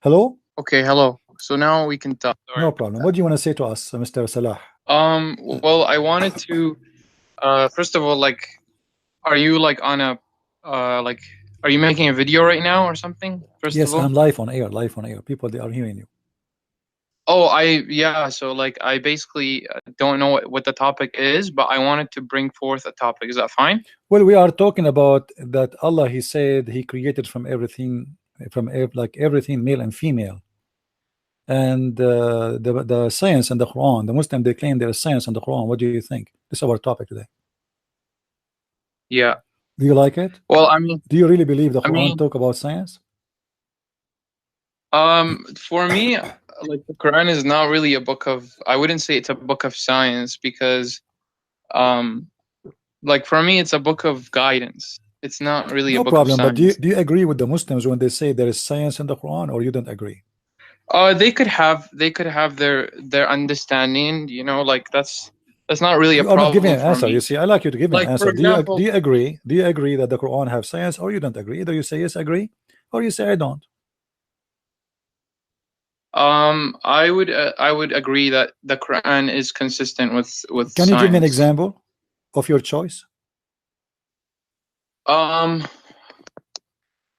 Hello? Okay, hello. So now we can talk. No problem. What do you want to say to us, Mr. Salah? Well, I wanted to, first of all, like, are you like on a, like, are you making a video right now or something? First of Yes, all. I'm live on air, live on air. People, they are hearing you. Oh, yeah. So like, I basically don't know what the topic is, but I wanted to bring forth a topic. Is that fine? Well, we are talking about that Allah, He said He created from everything, like everything, male and female. And the science and the Quran, the Muslim, they claim there is science in the Quran. What do you think? This is our topic today. Yeah. Do you like it? Well, I mean, Do you really believe the Quran talk about science? for me, like the Quran is not really a book of, I wouldn't say it's a book of science because, like for me, it's a book of guidance. It's not really a No book of problem. But science. do you agree with the Muslims when they say there is science in the Quran, or you don't agree? They could have their understanding, like that's not really a You are not giving problem an for answer. You me. see, I like you to give me an Like for answer. Do example, you agree? Do you agree that the Quran have science, or you don't agree? Either you say yes, agree, or you say I don't. I would agree that the Quran is consistent with Can you give me an science. example of your choice? Um,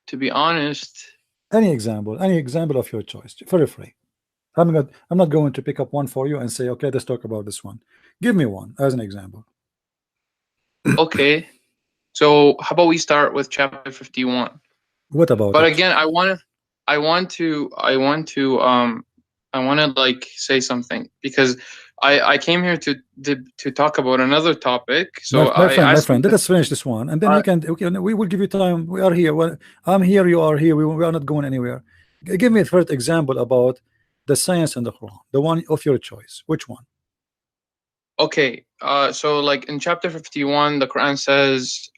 to be honest, Any example of your choice, for free. I'm not going to pick up one for you and say, okay, let's talk about this one. Give me one as an example. okay. So how about we start with chapter 51? What about But it? again, I want to like say something because I came here to talk about another topic. So My friend, let us finish this one, and then we will give you time. We are here. Well, I'm here. You are here. We are not going anywhere. Give me a first example about the science and the Quran, the one of your choice. Which one? Okay. So like in chapter 51, the Quran says,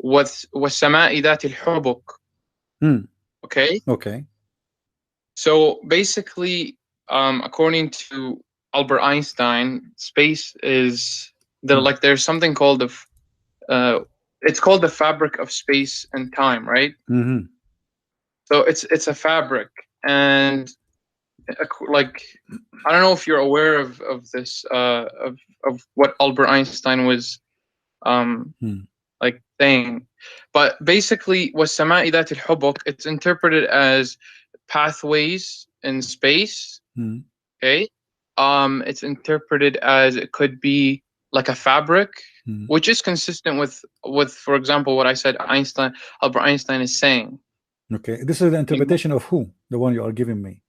وَالسَّمَاءِ ذَاتِ الْحُبُكِ. Okay. Okay. So basically, according to Albert Einstein, space is there's something called it's called the fabric of space and time, right? So it's a fabric, and like I don't know if you're aware of this of what Albert Einstein was like saying, but basically وَالسَّمَاءِ ذَاتِ الْحُبُكِ, it's interpreted as pathways in space. Okay. It's interpreted as it could be like a fabric, which is consistent with for example what I said Albert Einstein is saying. Okay, this is the interpretation of who? The one you are giving me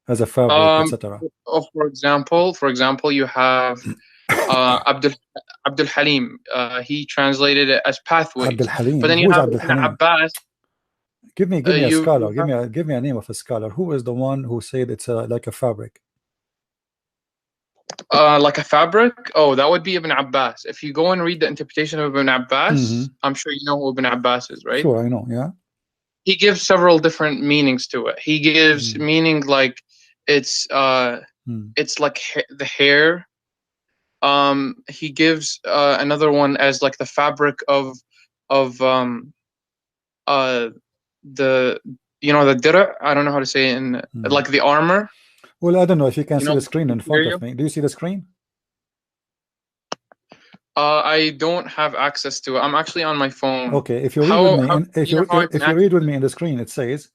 as a fabric, etc. For example, you have Abdul Halim. He translated it as pathways. Abdul Halim. But then you Who is have Abdul Ibn Halim? Abbas. Give me a scholar. Give me a name of a scholar. Who is the one who said it's like a fabric? Like a fabric? Oh, that would be Ibn Abbas. If you go and read the interpretation of Ibn Abbas, I'm sure you know who Ibn Abbas is, right? Sure, I know. Yeah. He gives several different meanings to it. He gives meaning like it's like the hair. He gives another one as like the fabric of the the dir'a. I don't know how to say it in like the armor. Well, I don't know if you can see the screen in front of me. Do you see the screen? I don't have access to it. I'm actually on my phone. Okay, if you read with me, if you read with me in the screen, it says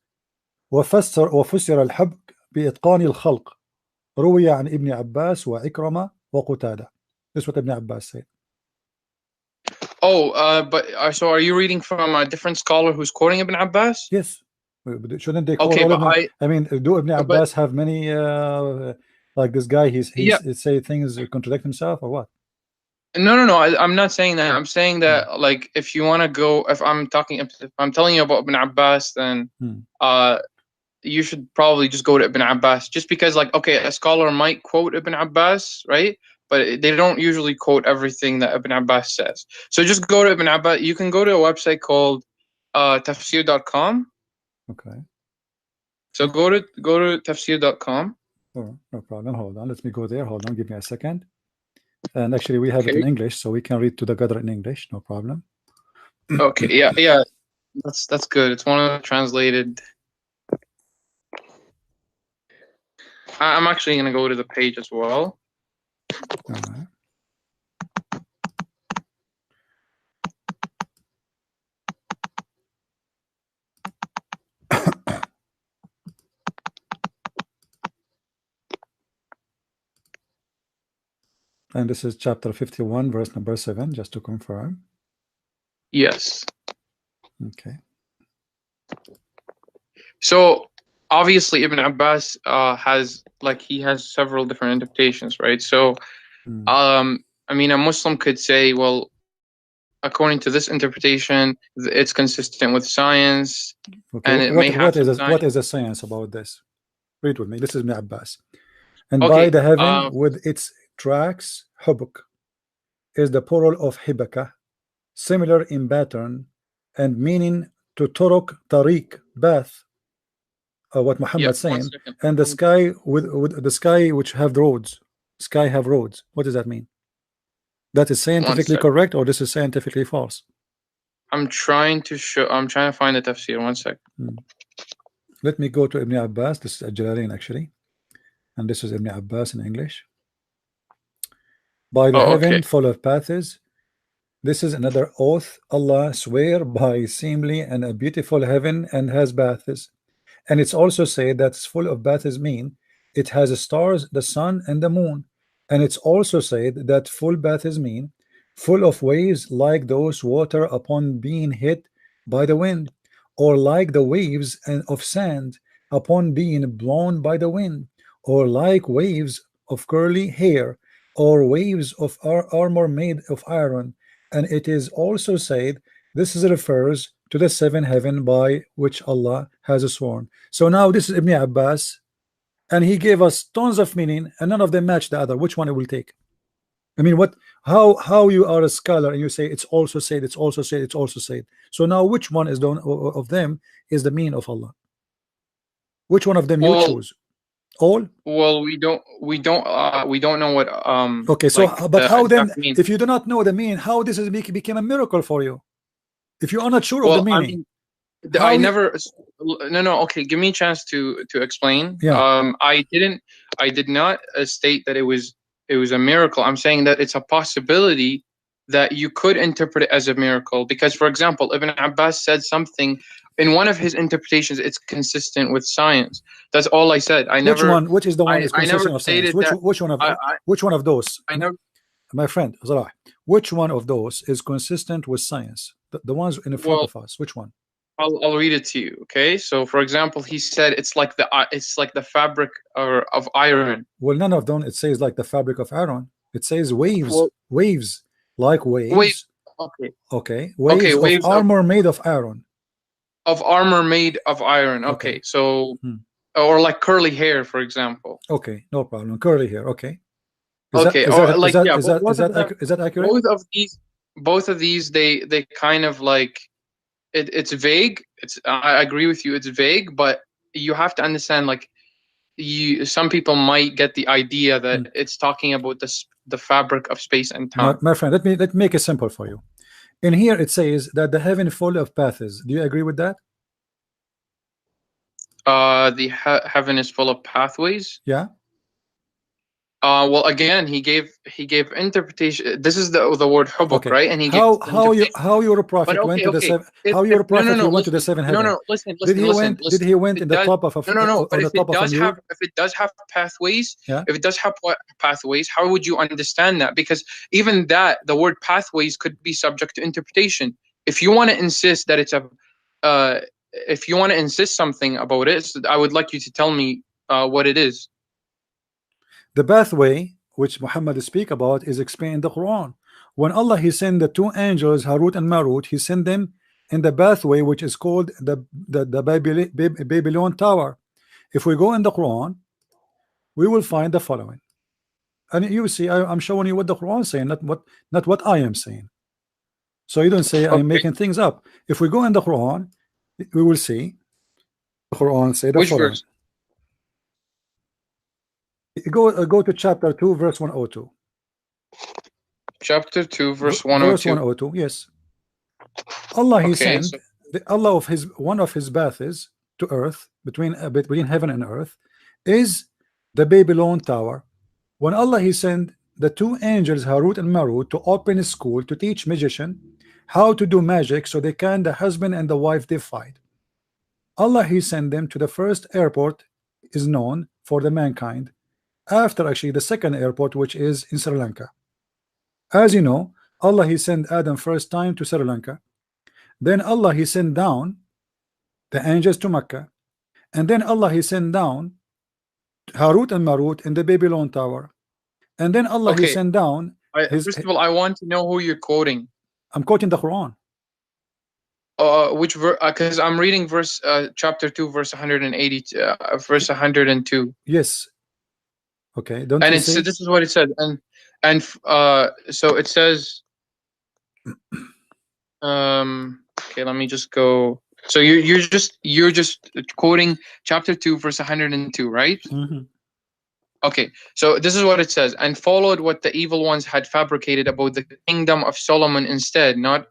وفسر الحبك بإتقان الخلق روي عن ابن عباس وعكرمة وقتادة. This is what Ibn Abbas said. Oh, but so are you reading from a different scholar who's quoting Ibn Abbas? Yes. Shouldn't they quote all of them? I mean, do Ibn Abbas have many like this guy? He's say things contradict himself or what? No. I'm not saying that. I'm saying that like if you want to go, if I'm telling you about Ibn Abbas, then you should probably just go to Ibn Abbas. Just because like okay, a scholar might quote Ibn Abbas, right? But they don't usually quote everything that Ibn Abbas says. So just go to Ibn Abbas. You can go to a website called tafsir.com. Okay. So go to tafsir.com. Oh, no problem. Hold on. Let me go there. Hold on. Give me a second. And actually, we have it in English, so we can read to the Qadr in English. No problem. Okay. Yeah. That's good. It's one of the translated. I'm actually going to go to the page as well. All right. And this is chapter 51, verse number 7, just to confirm. Yes. Okay. So obviously Ibn Abbas has several different interpretations, right? So I mean, a Muslim could say, well, according to this interpretation, it's consistent with science, okay. and it may have some science. What is the science about this? Read with me. This is Ibn Abbas. And Okay, by the heaven with its tracks, hubuk is the plural of hibaka, similar in pattern and meaning to turuk, tariq, path, what Muhammad saying, and the sky with the sky which have roads. Sky have roads. What does that mean? That is scientifically correct, or this is scientifically false? I'm trying to find the tafsir. 1 second. Let me go to Ibn Abbas. This is Al-Jalalain actually, and this is Ibn Abbas in English. By the heaven full of paths. This is another oath. Allah swear by seemly and a beautiful heaven and has baths. And it's also said that it's full of baths mean it has stars, the sun, and the moon. And it's also said that full baths mean full of waves like those water upon being hit by the wind, or like the waves of sand upon being blown by the wind, or like waves of curly hair, or waves of armor made of iron. And it is also said this refers to the seven heaven by which Allah has sworn. So now this is Ibn Abbas, and he gave us tons of meaning, and none of them match the other. Which one it will take? I mean, what? How you are a scholar and you say it's also said, it's also said, it's also said. So now, which one is of them is the meaning of Allah? Which one of them you choose? All? Well, we don't know what okay, so but how then if you do not know the meaning, how this is became a miracle for you if you are not sure of the meaning? I mean, no, okay, give me a chance to explain. I did not state that it was a miracle. I'm saying that it's a possibility that you could interpret it as a miracle, because for example, Ibn Abbas said something in one of his interpretations, it's consistent with science. That's all I said. Which is the one is consistent with science? Which one of those? I never, my friend Salah, which one of those is consistent with science? The ones in front of us, which one? I'll read it to you. Okay, so for example, he said it's like the fabric of iron. Well, none of them it says like the fabric of iron. It says waves, waves like waves. Okay, waves of armor made of iron. Of armor made of iron. Okay, so or like curly hair, for example. Okay, no problem. Curly hair. Okay. Is that accurate? Both of these, they kind of like. It's vague. I agree with you. It's vague, but you have to understand. Like, some people might get the idea that it's talking about the fabric of space and time. My friend, let me make it simple for you. In here, it says that the heaven full of paths. Do you agree with that? The heaven is full of pathways. Yeah. Well, again, he gave interpretation. This is the word hubuk, right? And he how your prophet went to the seven. How your prophet went to the seven heaven? No, listen. Did he went in the top of a? No. But if it does have pathways, how would you understand that? Because even that, the word pathways could be subject to interpretation. If you want to insist that it's if you want to insist something about it, I would like you to tell me what it is. The pathway which Muhammad speak about is explained in the Quran. When Allah he sent the two angels Harut and Marut, he sent them in the pathway which is called the Babylon Tower. If we go in the Quran, we will find the following. And you see, I'm showing you what the Quran is saying, not what I am saying. So you don't say I'm making things up. If we go in the Quran, we will see the Quran say the following. Verse? Go to chapter 2 verse 102. Chapter 2 verse 102. Verse 102, yes. Allah he sent Allah of one of his paths to earth between heaven and earth is the Babylon Tower, when Allah he sent the two angels Harut and Marut to open a school to teach magician how to do magic so they can the husband and the wife they fight. Allah he sent them to the first airport is known for the mankind, after actually the second airport, which is in Sri Lanka. As you know, Allah he sent Adam first time to Sri Lanka, then Allah he sent down the angels to Mecca, and then Allah he sent down Harut and Marut in the Babylon Tower, and then Allah he Okay. sent down First of all, I want to know who you're quoting. I'm quoting the Quran. Which verse? Because I'm reading verse chapter 2, verse 180, verse 102. Yes. Okay. Don't And you it's see? this is what it says, and so it says. Okay, let me just go. So you're just quoting chapter 2, verse 102, right? Mhm. Okay, so this is what it says, and followed what the evil ones had fabricated about the kingdom of Solomon instead. Not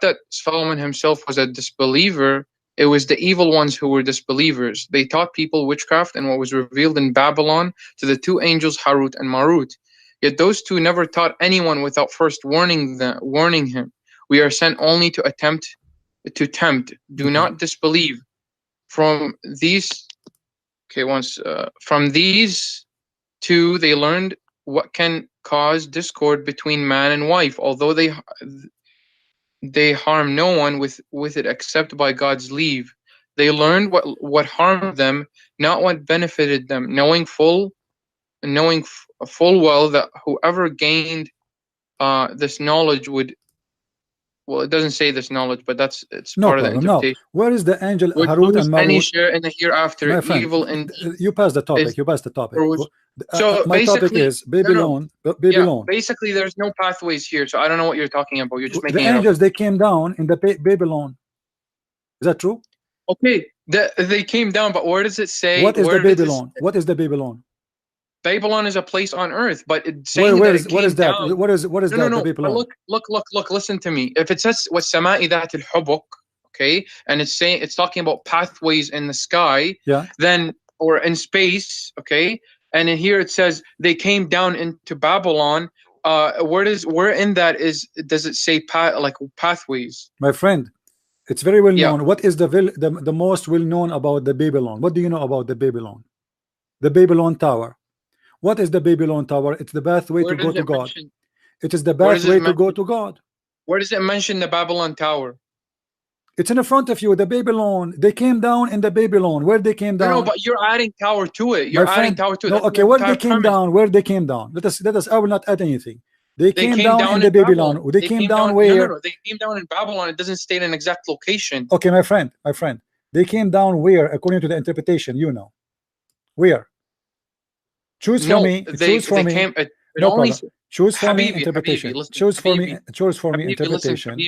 that Solomon himself was a disbeliever, it was the evil ones who were disbelievers. They taught people witchcraft and what was revealed in Babylon to the two angels Harut and Marut. Yet those two never taught anyone without first warning him. We are sent only to tempt. Do not disbelieve. From these two they learned what can cause discord between man and wife, although they harm no one with it except by God's leave. They learned what harmed them, not what benefited them, knowing full well that whoever gained this knowledge would. Well, it doesn't say this knowledge, but it's No part of the problem. Now, interpretation. where is the angel Would Harut lose and any Marut? share in the hereafter. My friend, Evil indeed. you passed the topic. is- You passed the topic. So My topic basically, is Babylon. Babylon. basically, there's no pathways here, so I don't know what you're talking about. You're just The making it up. angels they came down in the Babylon. Is that true? Okay, they came down, but where does it say? What is the where does it Babylon? What is the Babylon? Babylon is a place on earth, but it's saying What that is it came that? down. What is that? No. The Babylon. Look. Listen to me. If it says وَالسَّمَاءِ ذَاتِ الْحُبُكِ, okay, and it's talking about pathways in the sky, Yeah. then or in space, okay, and in here it says they came down into Babylon. Where in that does it say pathways? My friend, it's very well Yeah. known. What is the most well known about the Babylon? What do you know about the Babylon? The Babylon Tower. What is the Babylon Tower? It's the pathway to go to God. It is the pathway to go to God. Where does it mention the Babylon Tower? It's in front of you. The Babylon. They came down in the Babylon. Where they came down? No, but you're adding tower to it. You're adding tower to it. No, okay. Where they came down? Where they came down? Let us. I will not add anything. They came down in the Babylon. They came down where? No, they came down in Babylon. It doesn't state an exact location. Okay, my friend. They came down where, according to the interpretation, you know. Where? Choose for me. Choose for me. No problem. Choose for me interpretation. Choose for me interpretation.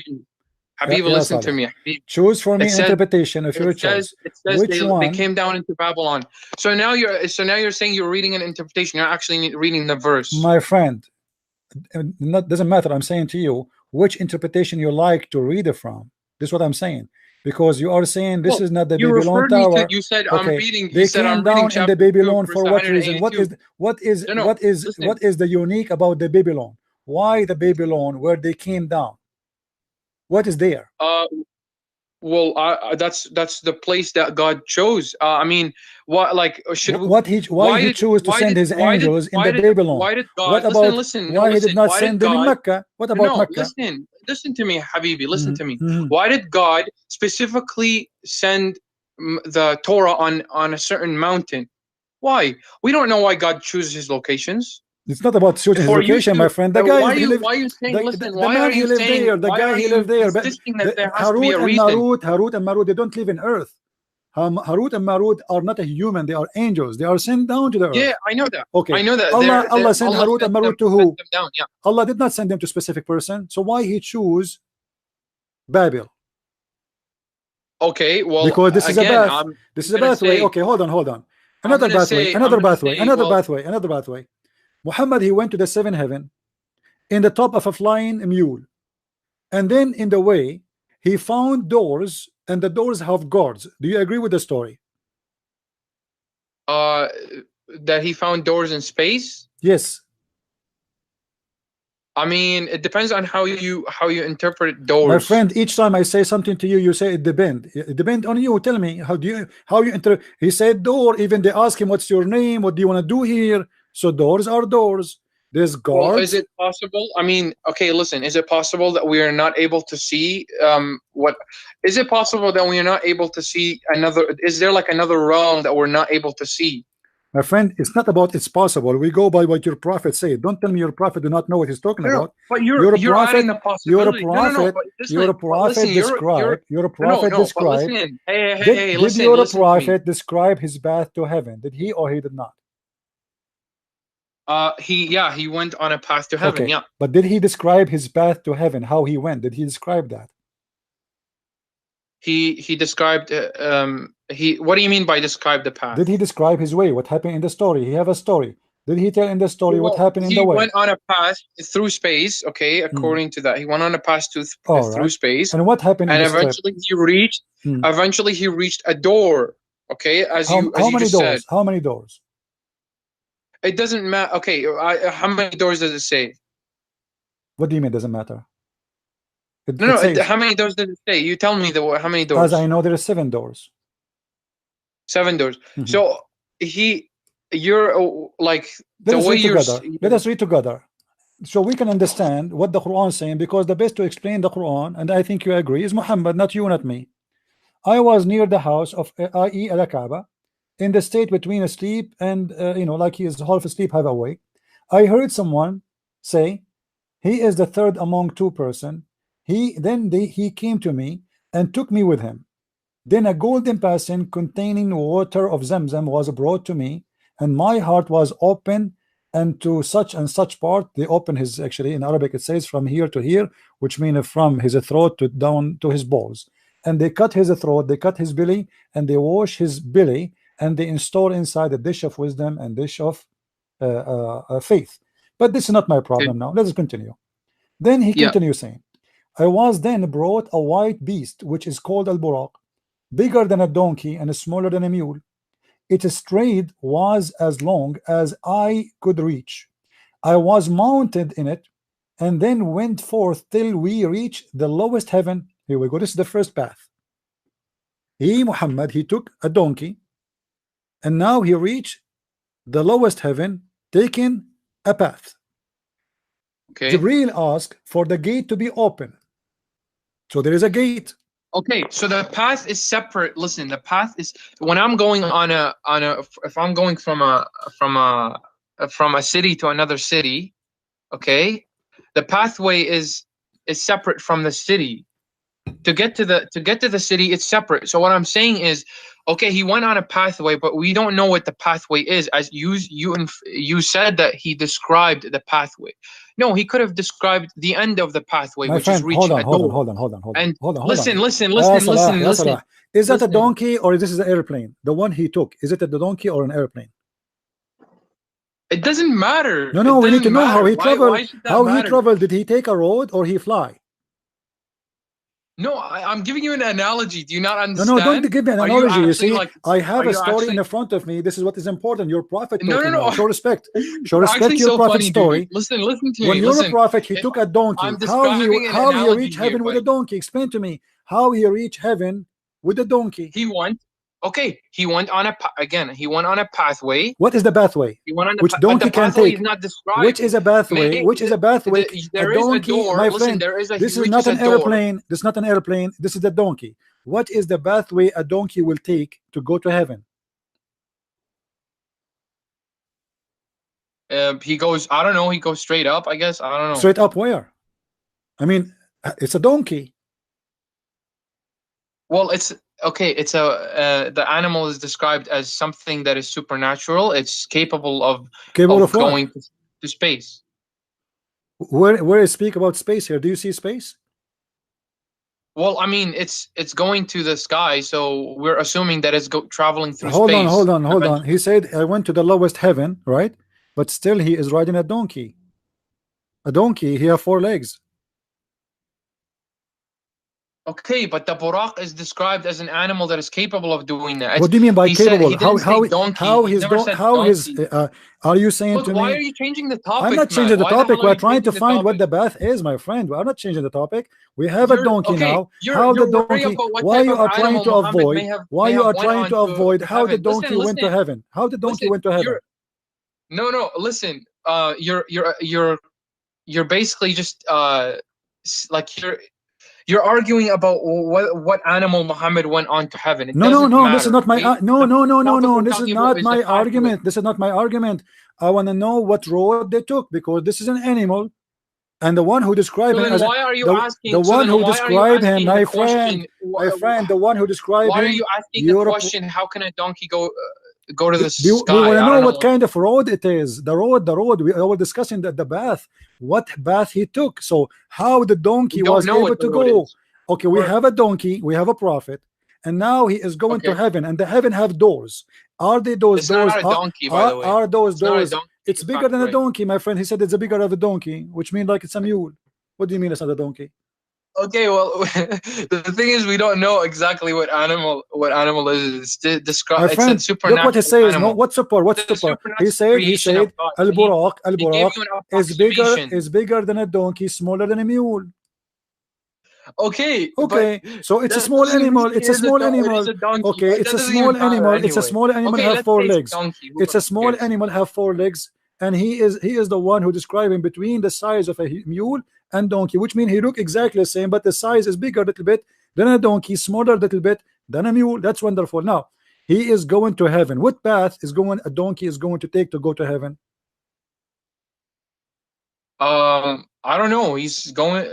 Habibi, listen to me. Choose for me interpretation of your choice. It says Which one? They came down into Babylon. So now you're saying you're reading an interpretation. You're actually reading the verse. My friend, doesn't matter. I'm saying to you which interpretation you like to read it from. This is what I'm saying. Because you are saying this is not the Babylon Tower. You said okay. I'm reading. They came down in the Babylon for what reason? What is the unique about the Babylon? Why the Babylon where they came down? What is there? Well, that's the place that God chose. I mean, what like should why he chose to send his angels in the Babylon? Why did God? What about why he did not send them in Mecca? What about Mecca? Listen to me, Habibi. Listen to me. Why did God specifically send the Torah on a certain mountain? Why? We don't know why God chooses his locations. It's not about choosing his location, my friend. The guy why are you saying? Listen, why are you saying? There? The guy he lived there. But Harut and Marut, they don't live in Earth. Harut and Marut are not a human. They are angels. They are sent down to the earth. Yeah, I know that. Okay, I know that. Allah sent Harut and Marut to who? Down, yeah. Allah did not send them to a specific person. So why he choose Babel? Okay, well, because this is a path. This is a pathway. Okay, hold on. Another pathway. Muhammad, he went to the seventh heaven in the top of a flying mule, and then in the way he found doors, and the doors have guards. Do you agree with the story? that he found doors in space. Yes. I mean, it depends on how you interpret My doors. friend, each time I say something to you, you say it depend. It depend on you. Tell me, how you enter? He said door. Even they ask him, "What's your name? What do you want to do here?" So doors are doors. There's Well, is guards. it possible? I mean, okay, listen. Is it possible that we are not able to see what? Is it possible that we are not able to see another? Is there like another realm that we're not able to see? My friend, it's not about it's possible. We go by what your prophet said. Don't tell me your prophet do not know what he's talking No, no, about. but You're a you're adding prophet. the possibility. No, no, no. But You're a listen, prophet describe. You're a no, prophet no. But describe. listen. Hey, hey, Did hey. did Listen, your listen to me. prophet describe his path to heaven? Did he or he did not? He went on a path to heaven. Okay, Yeah. but did he describe his path to heaven? How he went? Did he describe that? He described what do you mean by describe the path? Did he describe his way? What happened in the story? He have a story. Did he tell in the story what Well, happened in the he way? went on a path through space. Okay, according to that, he went on a path All through right. space, And what happened in and this trip? eventually he reached a door. Okay, as you many just said, doors? How many doors? it doesn't matter. Okay, how many doors does it say? What do you mean doesn't matter? No, It no. says, How many doors does it say? You tell me how many as doors? I know, there are 7 doors. 7 doors. So you're like Let the us way read together. Let us read together, so we can understand what the Quran is saying. Because the best to explain the Quran, and I think you agree, is Muhammad, not you, not me. I was near the house of i.e. al-Kaaba, in the state between asleep and like he is half asleep, half awake. I heard someone say, "He is the third among 2 person." He came to me and took me with him. Then a golden basin containing water of Zamzam was brought to me, and my heart was open, and to such and such part. They open his, actually in Arabic it says from here to here, which means from his throat to down to his balls. And they cut his throat, they cut his belly, and they wash his belly, and they install inside a dish of wisdom and dish of faith. But this is not my problem now. Let's continue. Then he Yeah. continues saying, I was then brought a white beast, which is called al-Buraq, bigger than a donkey and smaller than a mule. Its stride was as long as I could reach. I was mounted in it, and then went forth till we reached the lowest heaven. Here we go. This is the first path. Muhammad, he took a donkey, and now he reached the lowest heaven, taking a path. Okay. Jibreel asked for the gate to be open. So there is a gate. Okay, so the path is separate. Listen, the path is when I'm going on a if I'm going from a city to another city, okay, the pathway is separate from the city. To get to the city, it's separate. So what I'm saying is, okay, he went on a pathway, but we don't know what the pathway is. As you said that he described the pathway. No, he could have described the end of the pathway, My which friend, is reaching a door. hold on. And listen. Ya Salah. Is that a Listen. donkey or is this an airplane? The one he took, is it a donkey or an airplane? It doesn't matter. No, we need to know how he traveled. Why should that matter? Did he take a road or he fly? No, I'm giving you an analogy. Do you not understand? No, don't give me an analogy. You see, I have a story actually in front of me. This is what is important. Your prophet No, talking no. now. Show respect. Show You're respect actually to your so prophet's funny, story. dude. Listen to When me. you're a Listen. prophet, he took a donkey. I'm How he describing an analogy reached heaven here, with a donkey? Explain to me how he reached heaven with a donkey. He went on a pathway. What is the pathway? He went on Which donkey the can pathway take? is not described. Which is a pathway? Which is a pathway? There A is a donkey, door. my Listen, friend. This is not an airplane. This is not an airplane. This is a donkey. What is the pathway a donkey will take to go to heaven? He goes. I don't know. He goes straight up. I guess. I don't know. Straight up where? I mean, it's a donkey. Well, it's okay. It's the animal is described as something that is supernatural. It's capable of going to space. Where is speak about space here? Do you see space? Well, I mean, it's going to the sky, so we're assuming that it's traveling through space. Hold on. He said, I went to the lowest heaven, right? But still he is riding a donkey. A donkey, he has 4 legs. Okay, but the buraq is described as an animal that is capable of doing that. What do you mean by He said capable? he didn't say donkey. He never said donkey. Are you saying Look, to why me? are you changing the I'm topic, not man? changing the Why the topic. hell are We're you trying to changing the find what topic? the bath is, my friend. We're not changing the topic. We have a donkey Okay. now. How the You're worried donkey? about what Why type you of are trying animal to Muhammad avoid? may Why you have are went trying on to avoid to how the heaven. donkey went to heaven? How the donkey went to heaven? No, listen. You're basically just like you're arguing about what animal Muhammad went on to heaven. It No, doesn't this is matter. not my Okay? no, The no, no, no, topic no. we're This is talking about not is my the pathway. argument. This is not my argument. I want to know what road they took, because this is an animal, and the one who described So him then as why are you the asking? So one then who why are you described him, asking the question? my friend, the one who described Why are him, you asking the Europe. question? How can a donkey go to the We want sky? to I know don't what know. kind of road it is. The road. We were discussing the bath, what bath he took. So how the donkey We don't was know able what the to road go. is. Okay, we have a donkey, we have a prophet, and now he is going to Okay. heaven, and the heaven have doors. Are they those It's doors? not a donkey, by the way. Are those It's not a doors? donkey. It's The bigger than a pathway. donkey, my friend. He said it's a bigger of a donkey, which means like it's a mule. What do you mean it's not a donkey? Okay, well, the thing is, we don't know exactly what animal is. It's described. My It's a friend, look what he supernatural says. No, animal. what's super? What's It's a super? supernatural He creation said, of God. al So buraq, he gave you an approximation. is bigger than a donkey, smaller than a mule. Okay, but Okay, so it's a that small doesn't animal. mean It's a small it is animal. a donkey. Okay, Right? it's That a doesn't even small matter animal. It's a anyway. small animal Okay, have let's four say it's a legs. donkey. Who It's a small cares? animal have four legs, and he is the one who describing between the size of a mule and donkey, which means he look exactly the same, but the size is bigger a little bit than a donkey, smaller a little bit than a mule. That's wonderful. Now he is going to heaven. What path is going a donkey is going to take to go to heaven? I don't know. He's going.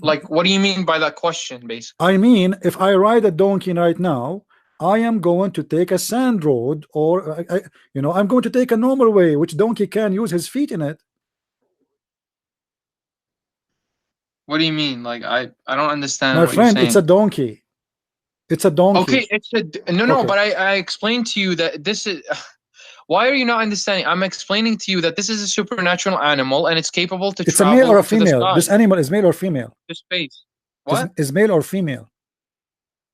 Like, what do you mean by that question, basically? I mean, if I ride a donkey right now, I am going to take a sand road, or I'm going to take a normal way, which donkey can use his feet in it. What do you mean? Like, I don't understand My what you're friend, it's a saying. donkey. It's a donkey. Okay, it's a no, Okay. but I explained to you that this is. Why are you not understanding? I'm explaining to you that this is a supernatural animal and it's capable to It's a male or a travel to the female. sky, This animal is male or female? to space. What? Is male or female?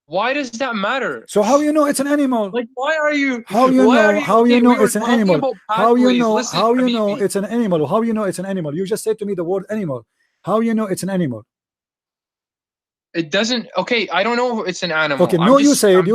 Why does that matter? So how you know it's an animal? Like, why are you? How you Why are know? you? How you Okay, know we were it's an talking animal? about How you pathways. know? Listen, How you know Habibi. it's an animal? How you know it's an animal? You just said to me the word animal. How you know it's an animal? It doesn't. Okay, I don't know if it's an animal. Okay, no, you said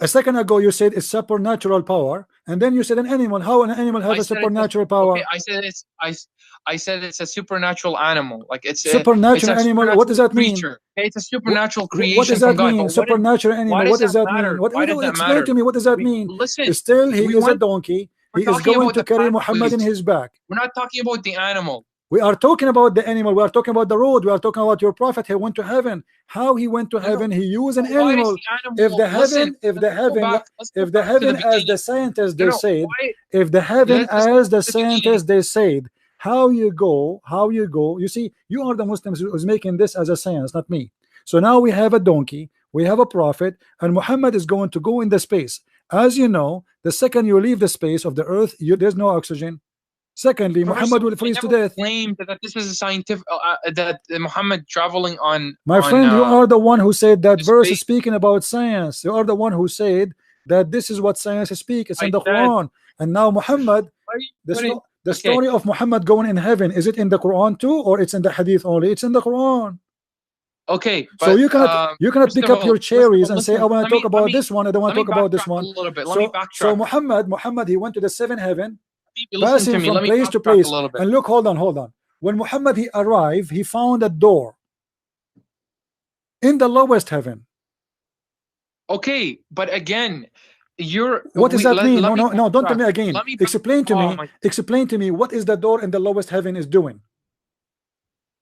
a second ago, you said it's supernatural power, and then you said an animal. How an animal have a supernatural power? Okay, I said it's a supernatural animal. Like it's supernatural a animal. What does that mean? creature. Okay, it's a supernatural creation what does that from God. mean? Supernatural animal. What does that mean? Why does that Explain matter? to me. What does that mean? Listen, Still, he is a donkey. He is going to carry Muhammad in his back. We're not talking about the animal. We are talking about the animal. We are talking about the road. We are talking about your prophet. He went to heaven. How he went to heaven? He used an animal. If the heaven, as the scientists they said, if the heaven as the scientists they said, how you go? You see, you are the Muslims who's making this as a science, not me. So now we have a donkey, we have a prophet, and Muhammad is going to go in the space. As you know, the second you leave the space of the earth, there's no oxygen. Secondly, Muhammad will freeze to death. Claimed that this is a scientific that Muhammad traveling on. My friend, you are the one who said that verse is speaking about science. You are the one who said that this is what science speaks. It's in the Quran. And now Muhammad, the story of Muhammad going in heaven, is it in the Quran too, or it's in the Hadith only? It's in the Quran. Okay, but, so you cannot pick up your cherries and say, I want to talk about this one. I don't want to talk about this one. So Muhammad, he went to the seventh heaven, passing from place to place. And look, hold on. When Muhammad he arrived, he found a door in the lowest heaven. Okay, but again, what does that mean? No, don't tell me again. Explain to me what is the door in the lowest heaven is doing.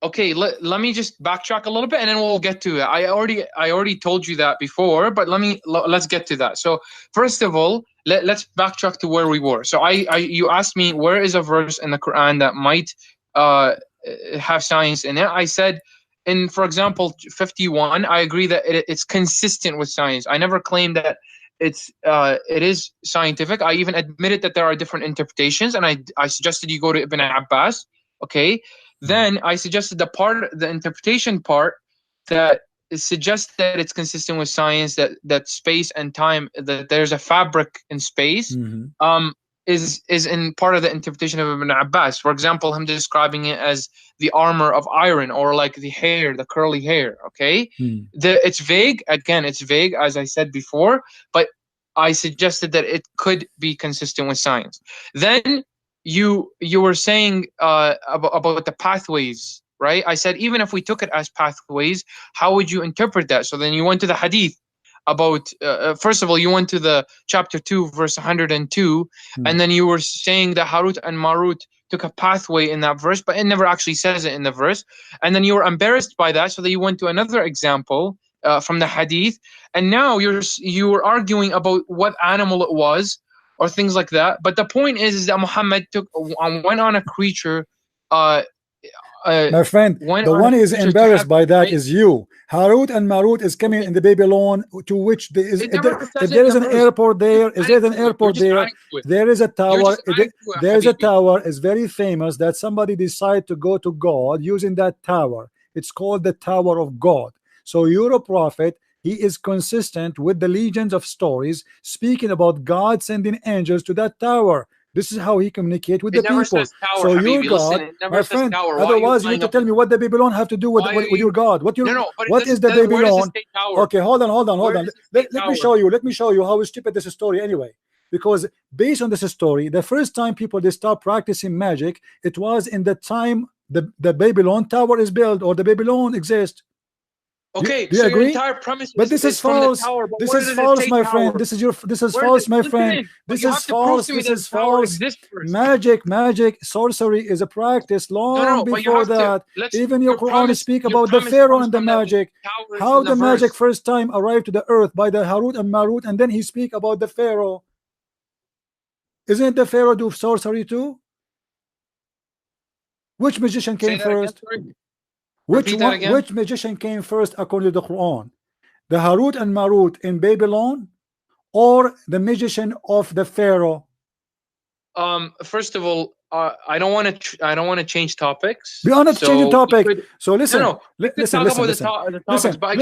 Okay, let me just backtrack a little bit and then we'll get to it. I already told you that before, but let's get to that. So first of all, let's backtrack to where we were. So you asked me where is a verse in the Quran that might have science in it. I said for example 51, I agree that it's consistent with science. I never claimed that it is scientific. I even admitted that there are different interpretations, and I suggested you go to Ibn Abbas. Okay. Then I suggested the interpretation part that suggest that it's consistent with science, that space and time, that there's a fabric in space, is in part of the interpretation of Ibn Abbas. For example, him describing it as the armor of iron, or like the hair, the curly hair. Okay, it's vague. Again, it's vague, as I said before, but I suggested that it could be consistent with science. Then you were saying about the pathways, right? I said, even if we took it as pathways, how would you interpret that? So then you went to the hadith about, first of all, you went to the chapter 2, verse 102, and then you were saying that Harut and Marut took a pathway in that verse, but it never actually says it in the verse. And then you were embarrassed by that, so that you went to another example from the hadith, and now you were arguing about what animal it was, or things like that. But the point is that Muhammad went on a creature. My friend, the one is embarrassed by that is you. Harut and Marut is coming in the Babylon, to which there is, if there is an airport there, is there an airport there? There is a tower. There is a tower. It's very famous that somebody decided to go to God using that tower. It's called the Tower of God. So you're a prophet. He is consistent with the legions of stories speaking about God sending angels to that tower. This is how he communicates with the people. Tower, so Habibi, your God, my friend, otherwise you need to tell me what the Babylon have to do with your God. What is the Babylon? Okay, hold on. Let me show you. Let me show you how stupid this story anyway. Because based on this story, the first time people they start practicing magic, it was in the time the Babylon tower is built, or the Babylon exists. Okay, do you agree? Your entire premise but this is false. This is false, my friend. This is false, my friend. This is false. This is false. Magic, sorcery is a practice long before that. Even your Quran speak about the Pharaoh and the magic. How the magic first time arrived to the earth by the Harut and Marut, and then he speak about the Pharaoh. Isn't the Pharaoh do sorcery too? Which magician came first? Which magician came first according to the Quran? The Harut and Marut in Babylon, or the magician of the Pharaoh? First of all, I don't want to change topics. We are not changing topic. So listen. Listen. Look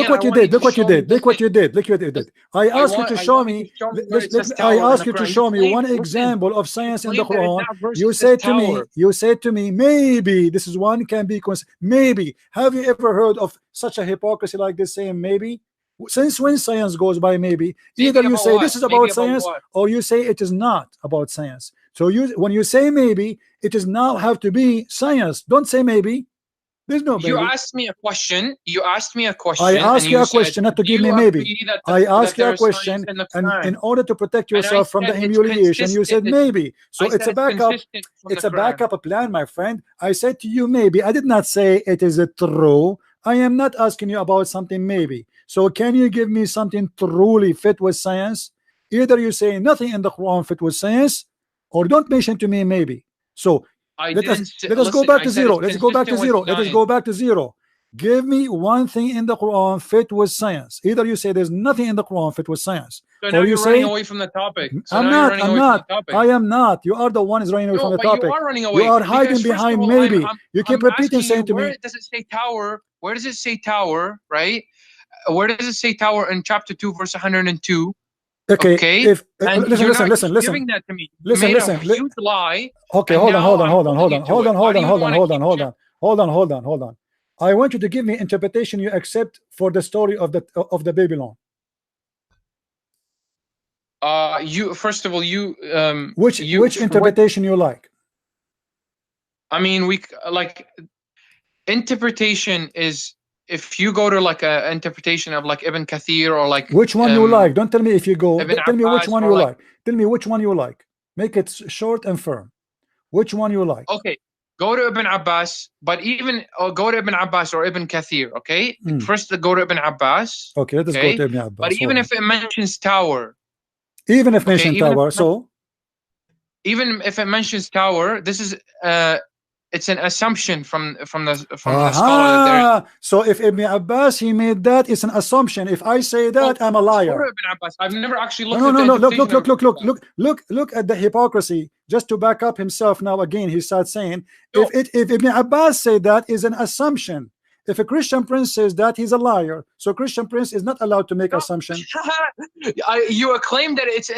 what you did. I asked you to show me. I asked you to show me one example of science in the Quran. You said to me, maybe this is one can be maybe. Have you ever heard of such a hypocrisy like this, saying maybe? Since when science goes by maybe? Either you say this is about science, or you say it is not about science. So when you say maybe, it is now have to be science. Don't say maybe. There's no maybe. You asked me a question. I asked you a question, not to give me maybe. I asked you a question, and in order to protect yourself from the humiliation, you said maybe. So it's a backup. It's a backup plan, my friend. I said to you maybe. I did not say it is a true. I am not asking you about something maybe. So can you give me something truly fit with science? Either you say nothing in the Quran fit with science, or don't mention to me maybe. So let us go back to zero. Let's go back to zero. Give me one thing in the Quran fit with science. Either you say there's nothing in the Quran fit with science, or you say running away from the topic. I'm not. I am not. You are the one is running away from the topic. You are running away. You are hiding behind maybe. You keep repeating, saying to me. Where does it say tower? Where does it say tower? Right? Where does it say tower in chapter 2, verse 102? Okay. If listen. Giving that to me. Listen. Huge lie. Okay, hold on. I want you to give me interpretation you accept for the story of the Babylon. You first of all, which interpretation you like? I mean, interpretation is. If you go to like a interpretation of like Ibn Kathir, or like which one you like, don't tell me if you go. Tell me which one you like. Tell me which one you like. Make it short and firm. Which one you like? Okay, go to Ibn Abbas, but even go to Ibn Abbas or Ibn Kathir. Okay, first go to Ibn Abbas. Okay, let us go to Ibn Abbas. But even if it mentions tower, even if mentions tower, so even if it mentions tower, this is it's an assumption from the scholar there. So if Ibn Abbas he made that, it's an assumption. If I say that, I'm a liar. Ibn Abbas. I've never actually looked at Look at the hypocrisy. Just to back up himself now again, he starts saying if Ibn Abbas say that is an assumption. If a Christian Prince says that, he's a liar. So Christian Prince is not allowed to make No. assumption. You claim that it's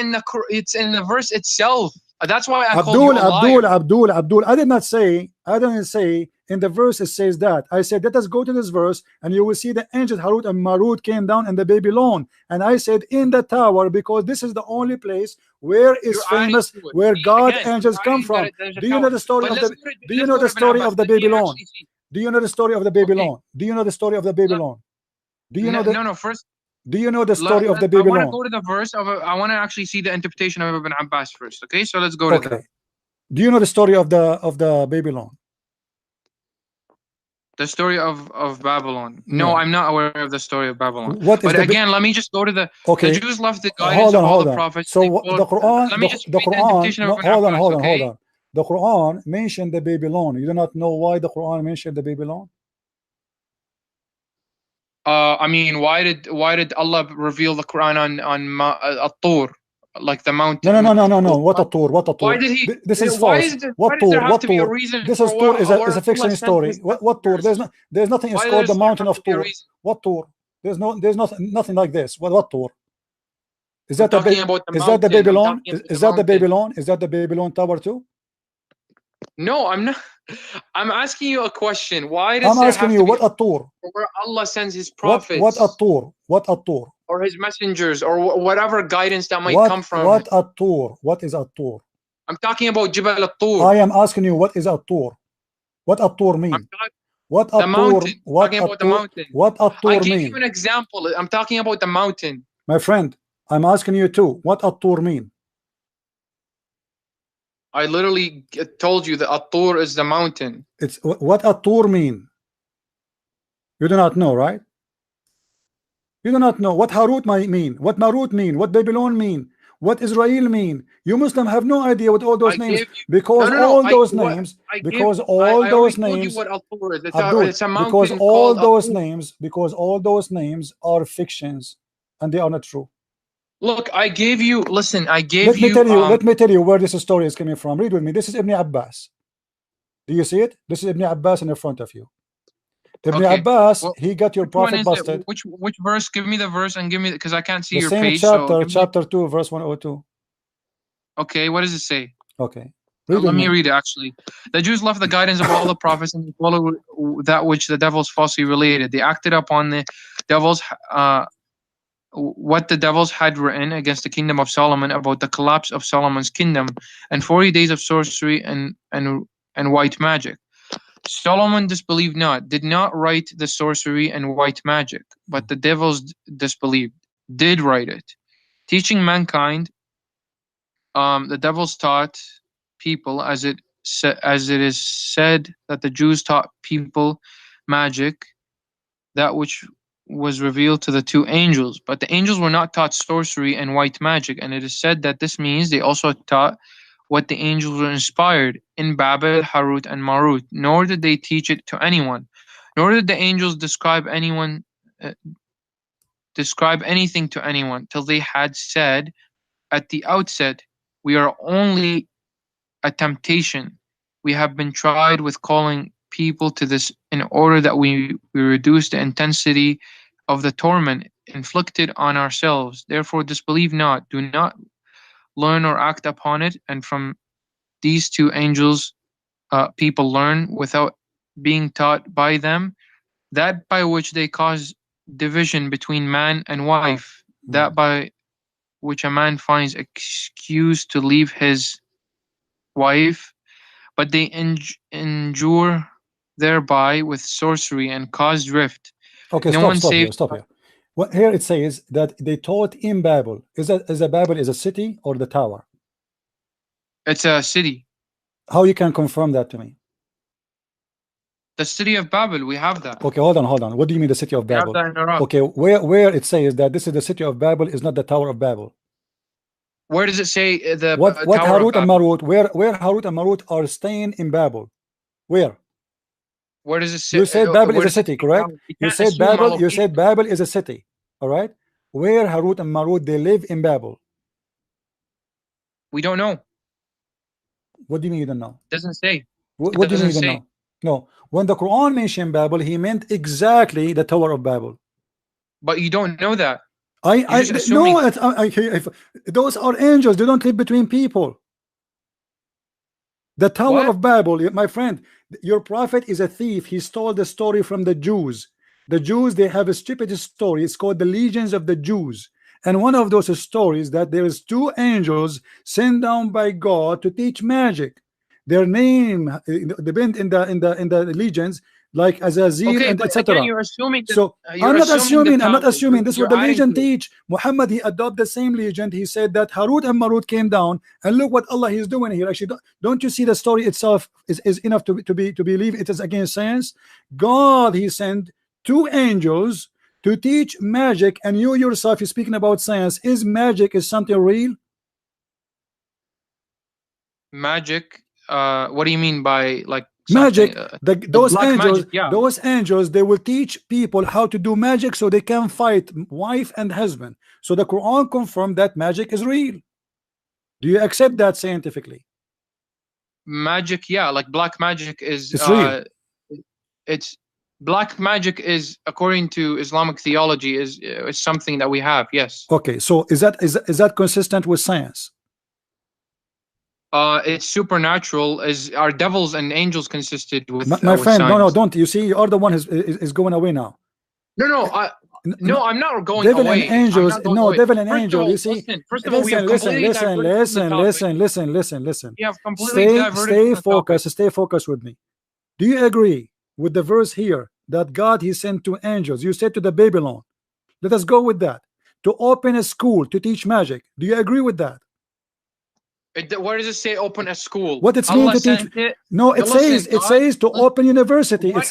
in the verse itself. That's why I called you a liar. Abdul. I didn't say in the verse it says that. I said, let us go to this verse and you will see the angels Harut and Marut came down in the Babylon. And I said in the tower, because this is the only place where is famous, where God angels come from. Do you know the story of the Do you know the story of the Babylon? Do you know the story of the Babylon? Do you know the story of the Babylon? Do you know the no first? Do you know the story of the Babylon? I want to go to the verse of I want to actually see the interpretation of Ibn Abbas first. Okay, so let's go to that. Do you know the story of the Babylon? The story of Babylon? No, I'm not aware of the story of Babylon. But again, let me just go to the the Jews left the guidance of all the prophets. So the Quran, hold on. The Quran mentioned the Babylon. You do not know why the Quran mentioned the Babylon? I mean, why did Allah reveal the Quran on At-Tur, like the mountain? No. What At-Tur? Why did he? This is false. What Tur? This is Tur is a fiction story. What Tur? There's nothing. It's called the mountain of Tur. What Tur? There's nothing like this. What Tur? Is that the Babylon? Is that the Babylon? Is that the Babylon Tower too? No, I'm not. I'm asking you a question. Why does I'm asking you what At-Tur? Where Allah sends His prophets? What At-Tur? What At-Tur? Or His messengers, or whatever guidance that might come from. What At-Tur? What is At-Tur? I'm talking about Jabal At-Tur. I am asking you what is At-Tur? What At-Tur mean? What At-Tur? What At-Tur? What At-Tur mean? I gave you an example. I'm talking about the mountain. My friend, I'm asking you too. What At-Tur mean? I literally told you that At-Tur is the mountain. It's what At-Tur mean? You do not know, right? You do not know what Harut might mean, what Marut mean, what Babylon mean, what Israel mean. You Muslim have no idea what all those names, because all those names, because all those names, because all those names are fictions and they are not true. Look, I gave you. Listen, I gave you. Let me tell you where this story is coming from. Read with me. This is Ibn Abbas. Do you see it? This is Ibn Abbas in the front of you. Ibn Abbas, he got your prophet busted. Which verse? Give me the verse and give me, because I can't see your same page. Chapter, chapter 2, verse 102. Okay, what does it say? Okay. Let me read it. Actually, the Jews left the guidance of all the prophets and followed that which the devils falsely related. They acted upon the devils. What the devils had written against the kingdom of Solomon about the collapse of Solomon's kingdom, and 40 days of sorcery and white magic. Solomon disbelieved not, did not write the sorcery and white magic, but the devils disbelieved, did write it, teaching mankind. The devils taught people, as it is said that the Jews taught people magic, that which was revealed to the two angels, but the angels were not taught sorcery and white magic, and it is said that this means they also taught what the angels were inspired in Babel, Harut, and Marut, nor did they teach it to anyone, nor did the angels describe anything to anyone, till they had said at the outset, we are only a temptation. We have been tried with calling people to this in order that we reduce the intensity of the torment inflicted on ourselves. Therefore disbelieve not, do not learn or act upon it, and from these two angels people learn without being taught by them, that by which they cause division between man and wife, that by which a man finds excuse to leave his wife, but they injure thereby with sorcery and cause drift. Okay, stop here. Well, here it says that they taught in Babel. Is a Babel is a city or the tower? It's a city. How you can confirm that to me? The city of Babel, we have that. Okay, hold on. What do you mean the city of Babel? We have that in Iraq. Okay, where it says that this is the city of Babel is not the Tower of Babel? Where does it say the what Tower Harut and Marut? Where Harut and Marut are staying in Babel? Where? Where does it say? You said Babel is a city, correct? You said Babel. You said Babel is a city. All right. Where Harut and Marut they live in Babel? We don't know. What do you mean you don't know? It doesn't say. What do you mean you don't know? No, when the Quran mentioned Babel, he meant exactly the Tower of Babel. But you don't know that. I You're just assuming. no, those are angels. They don't live between people. The Tower What? of Babel, my friend, your prophet is a thief. He stole the story from the Jews. The Jews, they have a stupid story. It's called the Legions of the Jews. And one of those stories that there is two angels sent down by God to teach magic. Their name depend in the legions, like Azazel Okay, and but again, etc. you're assuming that So you're I'm not assuming the assuming. I'm not tower. assuming. This is what You're the adding legend to it. teach. Muhammad, he adopted the same legend. He said that Harut and Marut came down, and look what Allah is doing here. Actually, don't you see the story itself is enough to believe it is against science? God, he sent two angels to teach magic, and you yourself is speaking about science. Is magic is something real? Magic. What do you mean by like Magic, something? those Black angels, magic, yeah. they will teach people how to do magic so they can fight wife and husband. So the Quran confirmed that magic is real. Do you accept that scientifically? Magic, yeah, like black magic is It's real. it's black magic is, according to Islamic theology, is something that we have. Yes. Okay, so is that consistent with science? It's supernatural, as our devils and angels consisted with My friend, no, science. don't. You see, you are the one is going away now. No, I'm not going Devil away. and angels, I'm not going no, away. devil and First of angel. all, You see, first of all, we have completely diverted from the topic. listen. We have completely diverted from the topic. Stay focused with me. Do you agree with the verse here that God, he sent two angels? You said to the Babylon. Let us go with that. To open a school to teach magic. Do you agree with that? Where does it say open a school? What it's mean to teach? No, it says to open university. It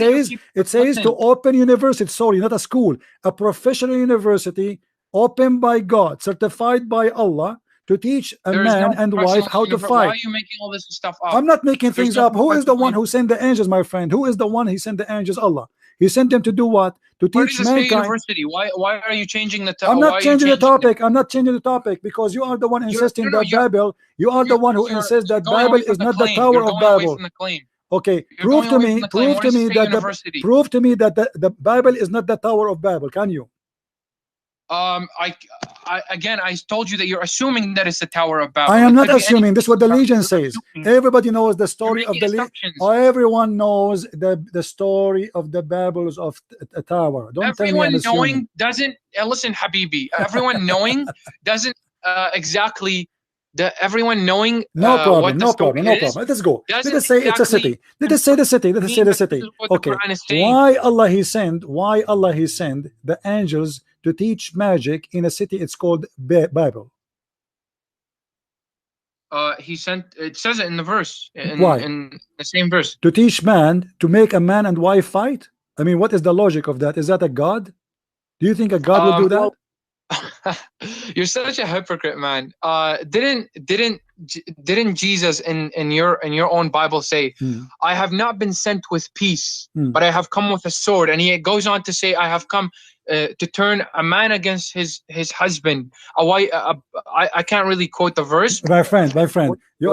says to open university. Sorry, not a school, a professional university opened by God, certified by Allah, to teach a man and wife how to fight. Why are you making all this stuff up? I'm not making things up. Who is the one who sent the angels, my friend? Who is the one who sent the angels? Allah. He sent them to do what? To teach mankind. University. Why are you changing the topic? I'm not changing the topic. I'm not changing the topic because you are the one insisting that Babel. You are the one who insists that Babel is not the Tower of Babel. Okay, prove to me that the Bible is not the Tower of Babel. Can you? Again, I told you that you're assuming that it's the Tower of Babel. I am not assuming. This is what the legend says. Everybody knows the story of the everyone knows the story of the Babels of a tower. Don't tell me I'm assuming. Everyone knowing doesn't listen, Habibi. Everyone knowing doesn't exactly. Everyone knowing. No problem. Let's go. Let us say it's a city. Let us say the city. Okay. Why Allah he sent the angels to teach magic in a city? It's called Babel. He sent. It says it in the verse. Why? In the same verse. To teach man to make a man and wife fight. I mean, what is the logic of that? Is that a God? Do you think a God will do that? Well, you're such a hypocrite, man. Didn't Jesus in your own Bible say, I have not been sent with peace, but I have come with a sword? And he goes on to say, I have come to turn a man against his husband. I can't really quote the verse. My friend, you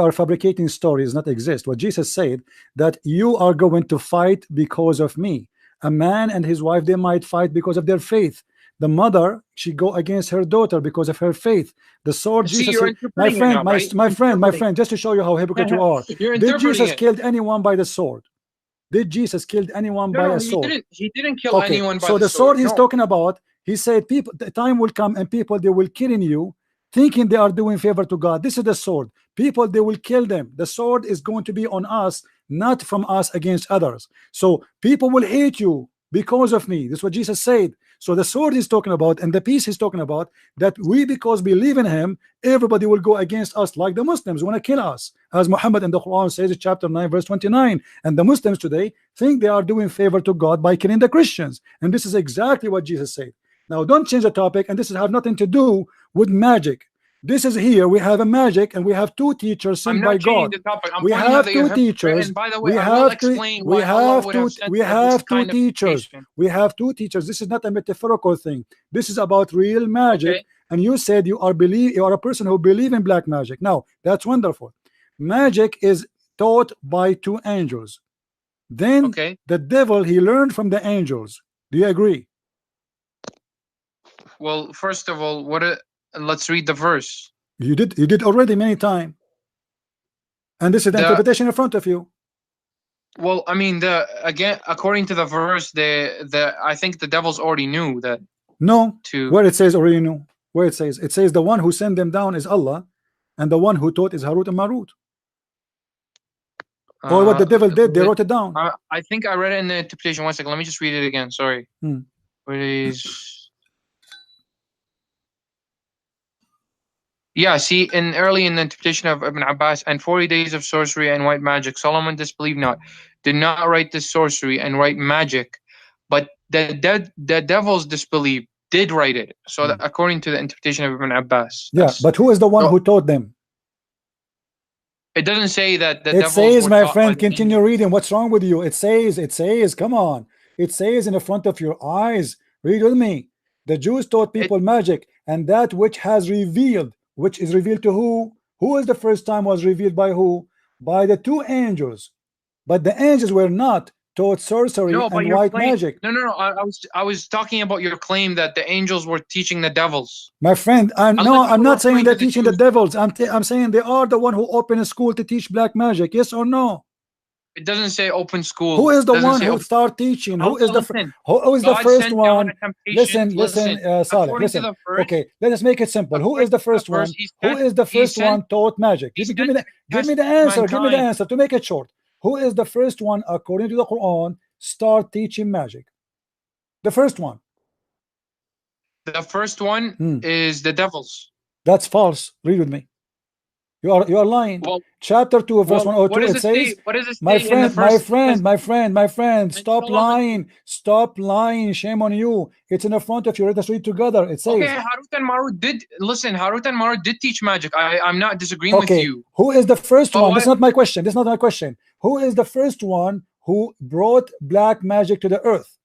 are fabricating stories not exist. What Jesus said, that you are going to fight because of me. A man and his wife, they might fight because of their faith. The mother, she go against her daughter because of her faith. The sword, See, Jesus said, my friend, just to show you how hypocrite you are. Did Jesus kill anyone by the sword? Did Jesus kill anyone by a sword? He didn't kill anyone by so the sword he's talking about, he said, people, the time will come and people, they will kill you thinking they are doing favor to God. This is the sword. People, they will kill them. The sword is going to be on us, not from us against others. So people will hate you because of me. This is what Jesus said. So the sword he's talking about and the peace he's talking about, that we, because we believe in him, everybody will go against us, like the Muslims want to kill us, as Muhammad in the Quran says, chapter 9 verse 29. And the Muslims today think they are doing favor to God by killing the Christians, and this is exactly what Jesus said. Now don't change the topic, and this has nothing to do with magic. This is here we have a magic, and we have two teachers sent by God. We have two teachers. We have two teachers. We have two teachers. This is not a metaphorical thing. This is about real magic. Okay. And you said you are a person who believes in black magic. Now that's wonderful. Magic is taught by two angels. Then Okay. the devil, he learned from the angels. Do you agree? Well, first of all, let's read the verse. You did already many times. And this is the interpretation in front of you. Well, I mean, again, according to the verse, I think the devils already knew that. No, where it says already knew. Where it says the one who sent them down is Allah, and the one who taught is Harut and Marut. Or what the devil did, they wrote it down. I think I read it in the interpretation. One second, let me just read it again. Sorry. Please. Yeah, see, early in the interpretation of Ibn Abbas, and 40 days of sorcery and white magic, Solomon disbelieved not, did not write this sorcery and write magic, but the devils disbelieved, did write it. So that, according to the interpretation of Ibn Abbas. Yeah, but who is the one who taught them? It doesn't say that the it devils says, were my friend, continue angels. reading. What's wrong with you? It says, come on. It says in the front of your eyes. Read with me. The Jews taught people magic, and that which has revealed, which is revealed to who? Who is the first time was revealed by who? By the two angels. But the angels were not taught sorcery and white magic. No. I was talking about your claim that the angels were teaching the devils. My friend, I'm not saying they're teaching the devils. I'm saying they are the one who opened a school to teach black magic. Yes or no? It doesn't say open school. Who is the one who start teaching? Who is the first one? Listen, Salah, listen. Okay, let us make it simple. Who is the first one? Who is the first one taught magic? Give me the answer. Give me the answer to make it short. Who is the first one, according to the Quran, start teaching magic? The first one. The first one is the devils. That's false. Read with me. You are lying. Well, chapter 2 verse 102, it says, my friend, stop lying. Stop lying. Shame on you. It's in the front of you. Let us read together. It says, okay, Harut and Marut did teach magic. I'm not disagreeing with you. Who is the first one? This is not my question. This is not my question. Who is the first one who brought black magic to the earth?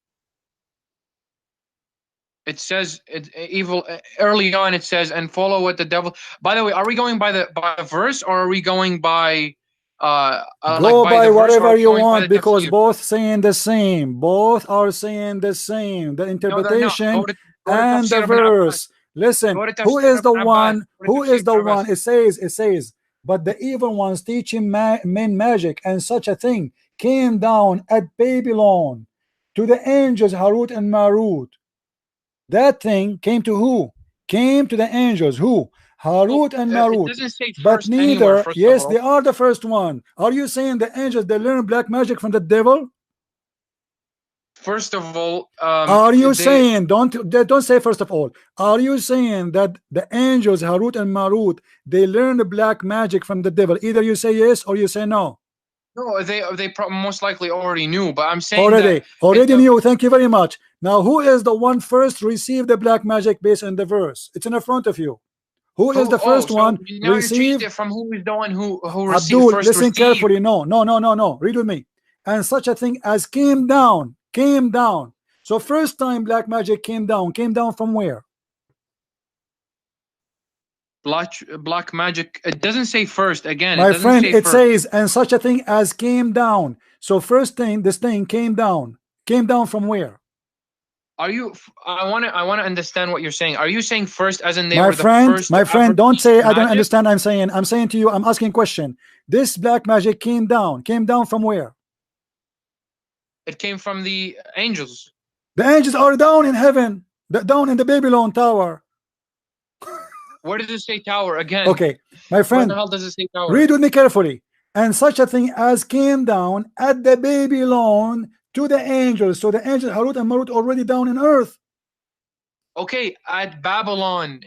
It says evil early on. It says, and follow what the devil. By the way, are we going by the verse, or are we going by go by whatever you want, because both saying the same. Both are saying the same. The interpretation and the verse. Listen, who is the one? Who is the one? It says, but the evil ones teaching men magic, and such a thing came down at Babylon to the angels Harut and Marut. That thing came to who? Came to the angels. Who? Harut and Marut. But neither, yes, they are the first one. Are you saying the angels, they learn black magic from the devil? First of all, are you saying, don't say first of all, are you saying that the angels Harut and Marut, they learn the black magic from the devil? Either you say yes or you say no. No, they most likely already knew, but I'm saying already knew. Thank you very much. Now, who is the one first received the black magic based on the verse? It's in the front of you. Who is the first one received? From who is the one who received Abdul, first? Listen carefully. No. Read with me. And such a thing as came down. So first time black magic came down from where? Black magic. It doesn't say first. Again, my friend, it says, and such a thing as came down. So first thing, this thing came down from where? Are you? I want to understand what you're saying. Are you saying first, as in they were the first? My friend, don't say I don't understand. I'm saying to you, I'm asking a question. This black magic came down from where? It came from the angels. The angels are down in heaven, down in the Babylon tower. Where does it say tower again? Okay, my friend, where the hell does it say tower? Read with me carefully. And such a thing as came down at the Babylon to the angels. So the angels Harut and Marut already down in earth. Okay, at Babylon.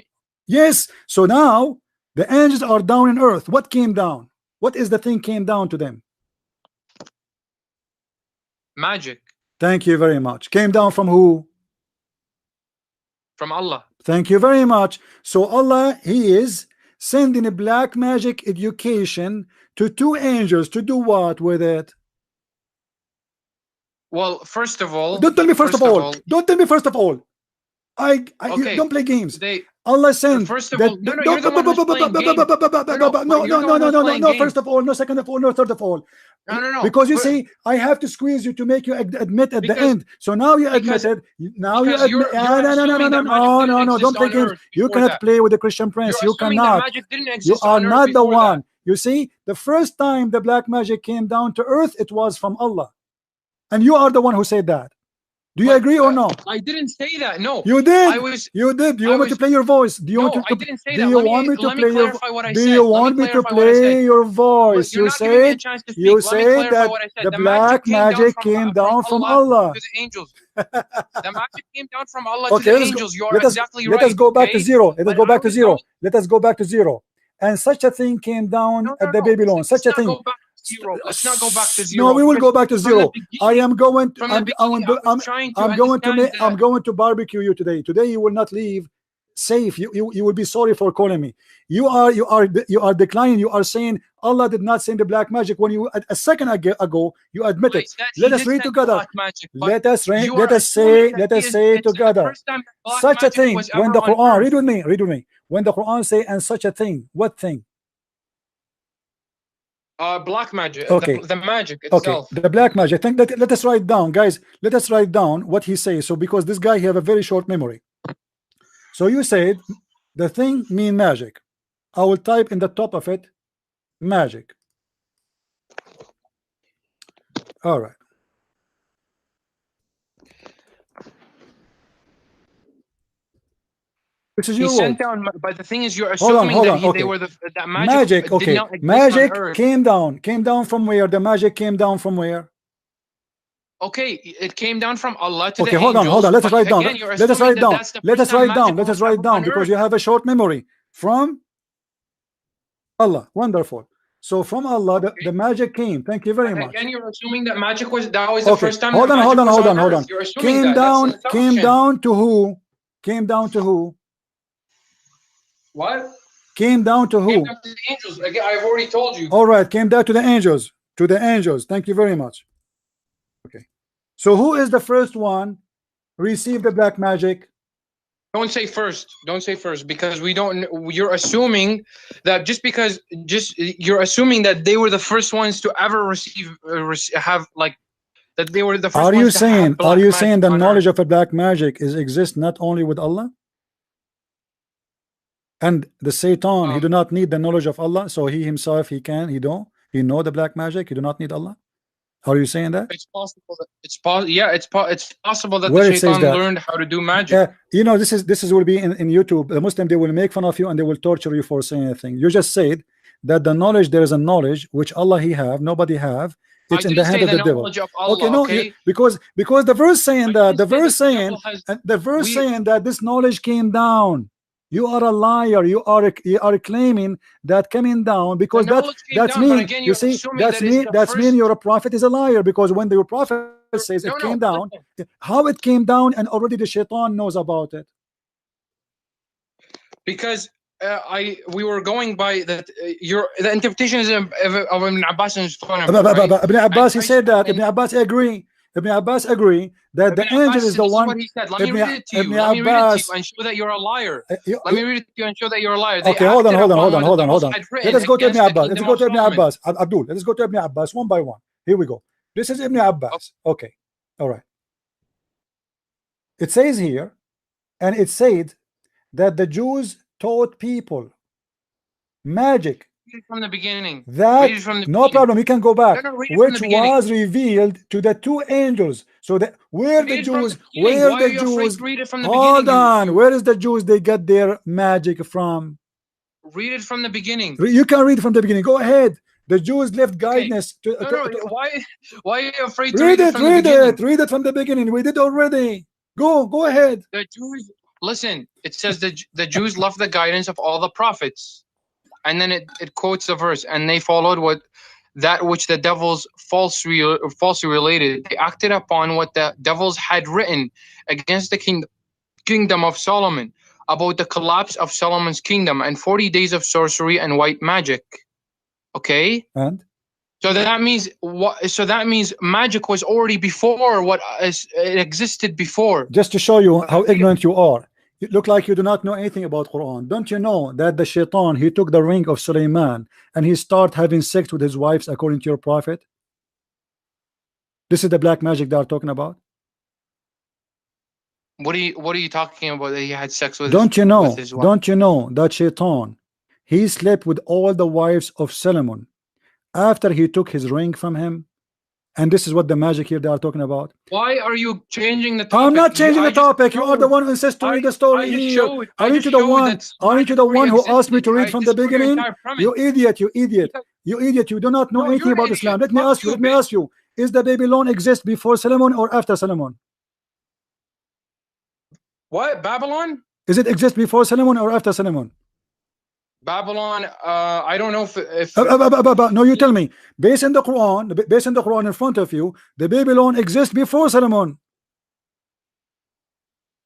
Yes. So now the angels are down in earth. What came down? What is the thing came down to them? Magic. Thank you very much. Came down from who? From Allah. Thank you very much. So Allah, He is sending a black magic education to two angels to do what with it? Well, first of all, don't tell me first of all. Don't tell me first of all. Okay. Don't play games. Allah sent First of that. all, no, you're the one who's playing games. No. First of all, no. Second of all, no. Third of all. No. Because you see, I have to squeeze you to make you admit at the end. So now you admitted. Now you admit. No. Don't play games. You cannot play with the Christian Prince. You cannot. You are not the one. You see, the first time the black magic came down to earth, it was from Allah, and you are the one who said that. Do you agree or no? I didn't say that. No, you did. You did. Do you want me to play your voice? Do you want to? I didn't say do that. you want me to play your? Do you want me to play your voice? You said that the black magic came down from Allah. To the angels. The magic came down from Allah to the angels. You are exactly right. Let us go back to zero. Let us go back to zero. Let us go back to zero. And such a thing came down at the Babylon. Such a thing. Let's not go back to zero. No, we will go back to zero. I am going to. I'm going to barbecue you today. Today you will not leave safe. You will be sorry for calling me. You are declining. You are saying Allah did not send the black magic when you a second ago you admitted. Let us read together. Let us say together. Such a thing when the Quran. Read with me. When the Quran say and such a thing. What thing? Black magic. Okay. The magic itself. Okay. The black magic. I think that let us write down, guys. Let us write down what he says. So because this guy he have a very short memory. So you said the thing mean magic. I will type in the top of it magic. All right. Which is he sent down, but the thing is, you're assuming they were that magic. Okay, magic came down from where? The magic came down from where? Okay, it came down from Allah to the angels. Okay, hold on. Let us write down. Let us write down. Let us write down because you have a short memory. From Allah, wonderful. So from Allah, the magic came. Thank you very much. Again, you're assuming that magic was the first time. Hold on. Came down to who? Came down to who? What? Came down to who? Came down to the angels. Again, I've already told you. All right, came down to the angels. To the angels. Thank you very much. Okay. So who is the first one received the black magic? Don't say first. Don't say first because we don't. You're assuming that you're assuming that they were the first ones to ever have like that they were the first. Are you saying the knowledge of a black magic exists not only with Allah? And the Satan, he do not need the knowledge of Allah, so he himself, he know the black magic. He do not need Allah. Are you saying that? It's possible that it's possible that the Satan learned how to do magic. You know, this will be in YouTube. The Muslim, they will make fun of you and they will torture you for saying anything. You just said that the knowledge, there is a knowledge which Allah he have, nobody have. It's in the hand of the devil. Okay, no, because the verse saying that the verse saying that this knowledge came down. You are a liar. You are claiming that coming down because that's mean. You see, that's mean you're a prophet is a liar because when the prophet says it came down, how it came down and already the shaitan knows about it. Because we were going by that the interpretation is of Ibn Abbas and Ibn Abbas he said that Ibn Abbas agree. Ibn Abbas agree that the angel is the one. What he said. Let me read it to you. Let me read it to you and show that you're a liar. Let me read it to you and show that you're a liar. Okay, hold on. Let us go to Ibn Abbas. Let's go to Ibn Abbas. Abdul, let us go to Ibn Abbas one by one. Here we go. This is Ibn Abbas. Okay, all right. It says here, and it said that the Jews taught people magic. From the beginning. No problem. We can go back. Which was revealed to the two angels. So that where the Jews, hold on. Where is the Jews? They got their magic from. Read it from the beginning. You can read from the beginning. Go ahead. The Jews left guidance. Why are you afraid to read it from the beginning? Read it from the beginning. We did already. Go ahead. The Jews. Listen. It says the Jews left the guidance of all the prophets. And then it quotes the verse, and they followed that which the devils falsely related. They acted upon what the devils had written against the kingdom of Solomon, about the collapse of Solomon's kingdom, and 40 days of sorcery and white magic. Okay? And? So that means what? So that means magic was already before it existed before. Just to show you how ignorant you are. You look like you do not know anything about Quran. Don't you know that the shaitan, he took the ring of Sulaiman and he started having sex with his wives according to your prophet? This is the black magic they are talking about. What are you talking about? That he had sex with Don't you know? his wife? Don't you know that shaitan, he slept with all the wives of Solomon after he took his ring from him? And this is what the magic here they are talking about. Why are you changing the topic? I'm not changing the topic. You are the one who insists to read the story here. Aren't you the one? Aren't you the one who asked me to read from the beginning? You idiot! You idiot! You idiot! You do not know anything about Islam. Let me ask you. Let me ask you. Is the Babylon exist before Solomon or after Solomon? What? Babylon? Is it exist before Solomon or after Solomon? Babylon, I don't know if no, you tell me. Based on the Quran in front of you, the Babylon exists before Solomon.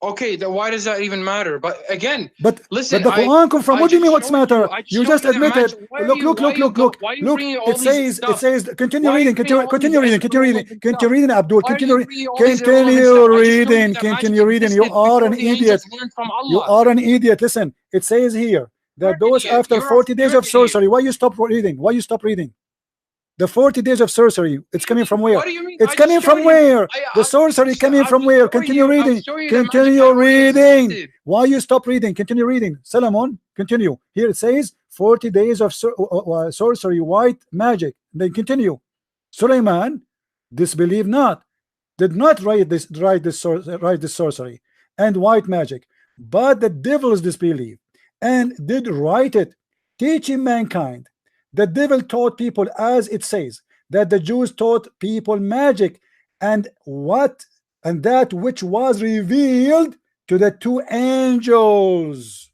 Okay, then why does that even matter? But again, but listen, but the Quran come from. What do you mean? What's matter? You just admitted. Look. Look. It says. Continue reading. Continue reading. Abdul. Continue reading. You are an idiot. You are an idiot. Listen. It says here that those after 40 days of sorcery. Why you stop reading? Why you stop reading? The 40 days of sorcery, it's coming from where? What do you mean? It's coming from where? The sorcery coming from where? Continue reading. Continue reading. Why you stop reading? Continue reading. Solomon, continue. Here it says 40 days of sorcery, white magic. Then continue. Sulaiman disbelieved not, did not write this sorcery and white magic, but the devils disbelieved and did write it, teaching mankind. The devil taught people, as it says, that the Jews taught people magic and that which was revealed to the two angels.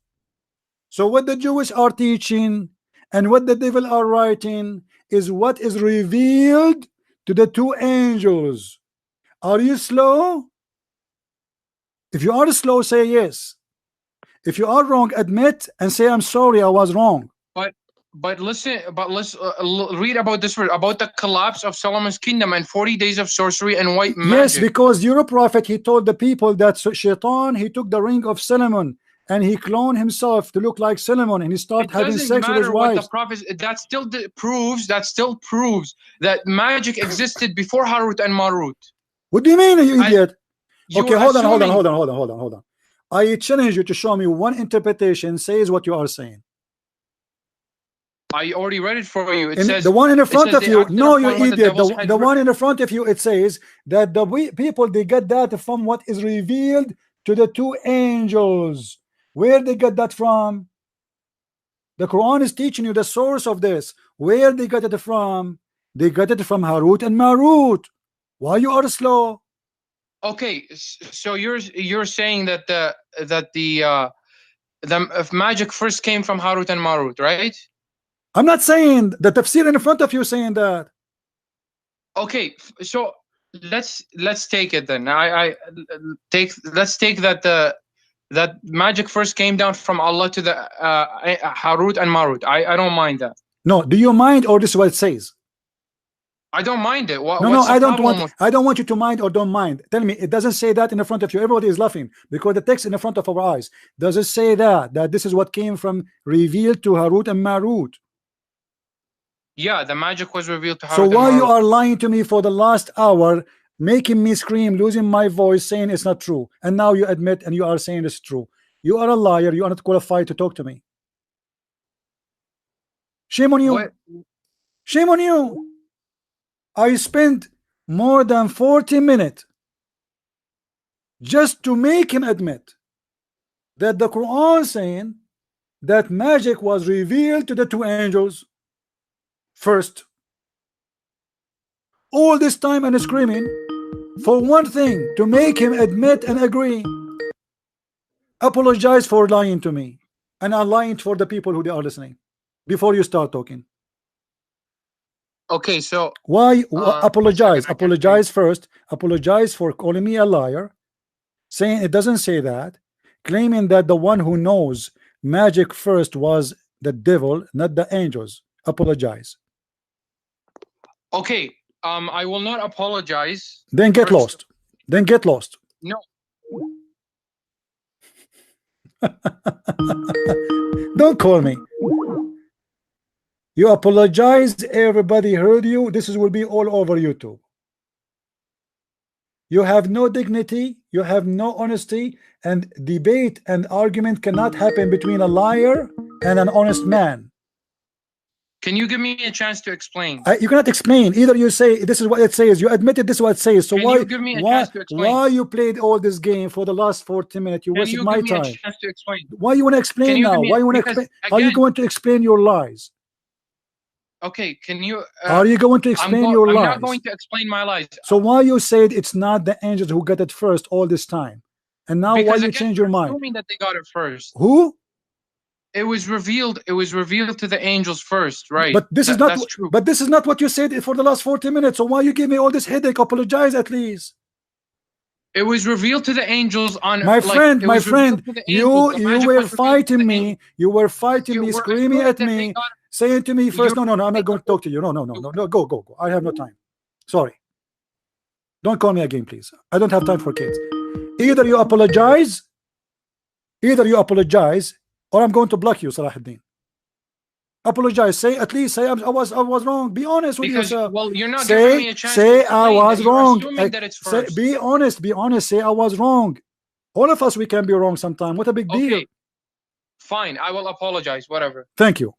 So what the Jewish are teaching and what the devil are writing is what is revealed to the two angels. Are you slow? If you are slow, say yes. If you are wrong, admit and say I'm sorry, I was wrong. But listen, let's read about this verse, about the collapse of Solomon's kingdom and 40 days of sorcery and white magic. Yes, because your prophet, he told the people that shaitan, he took the ring of Solomon and he cloned himself to look like Solomon and he started having sex with his wives. The prophet, that still proves that magic existed before Harut and Marut. What do you mean, you idiot? Okay, hold on. I challenge you to show me one interpretation says what you are saying. I already read it for you. It says the one in the front of you. No, you idiot. The one in the front of you. It says that the people, they get that from what is revealed to the two angels. Where they get that from? The Quran is teaching you the source of this. Where they got it from? They got it from Harut and Marut. Why you are slow? Okay, so you're saying that the magic first came from Harut and Marut, right? I'm not saying the tafsir in front of you saying that. Okay, so let's take it then. Let's take that magic first came down from Allah to the Harut and Marut. I don't mind that. No, do you mind, or this is what it says? I don't mind it. No, I don't want you to mind or don't mind. Tell me, it doesn't say that in the front of you. Everybody is laughing because the text in the front of our eyes does it say that this is what came from revealed to Harut and Marut. Yeah, the magic was revealed to Harut. So why you are lying to me for the last hour, making me scream, losing my voice, saying it's not true, and now you admit and you are saying it's true? You are a liar. You are not qualified to talk to me. Shame on you. What? Shame on you. I spent more than 40 minutes just to make him admit that the Quran saying that magic was revealed to the two angels first. All this time and screaming for one thing, to make him admit and agree. Apologize for lying to me, and I'm lying for the people who they are listening before you start talking. Okay, so why apologize? Apologize first. Apologize for calling me a liar, saying it doesn't say that, claiming that the one who knows magic first was the devil, not the angels. Apologize. Okay, I will not apologize. Then get lost. Then get lost. No. Don't call me. You apologized. Everybody heard you. This will be all over YouTube. You have no dignity. You have no honesty. And debate and argument cannot happen between a liar and an honest man. Can you give me a chance to explain? You cannot explain. Either you say this is what it says. You admitted this is what it says. So Can why you give me a chance to explain? why you played all this game for the last 40 minutes? You wasted my time. Can you give me a chance to explain? Why you want to explain now? Why you want to explain? How are you going to explain your lies? Okay, can you? Are you going to explain your lies? I'm not going to explain my lies. So why you said it's not the angels who got it first all this time, and now because why you change your mind? Assuming that they got it first. Who? It was revealed. It was revealed to the angels first, right? But this is not. That's true. But this is not what you said for the last 40 minutes. So why you give me all this headache? Apologize at least. It was revealed to the angels on my friend. My friend, you were fighting me. You were fighting me, screaming at me, saying to me first. No, I'm not going to talk to you. No. Go. I have no time. Sorry. Don't call me again, please. I don't have time for kids. Either you apologize, or I'm going to block you, Salahuddin. Apologize. Say at least say I was wrong. Be honest with yourself. Well, you're not giving me a chance. Say I was wrong. Say, be honest. Say I was wrong. All of us we can be wrong sometime. What a big deal. Fine. I will apologize. Whatever. Thank you.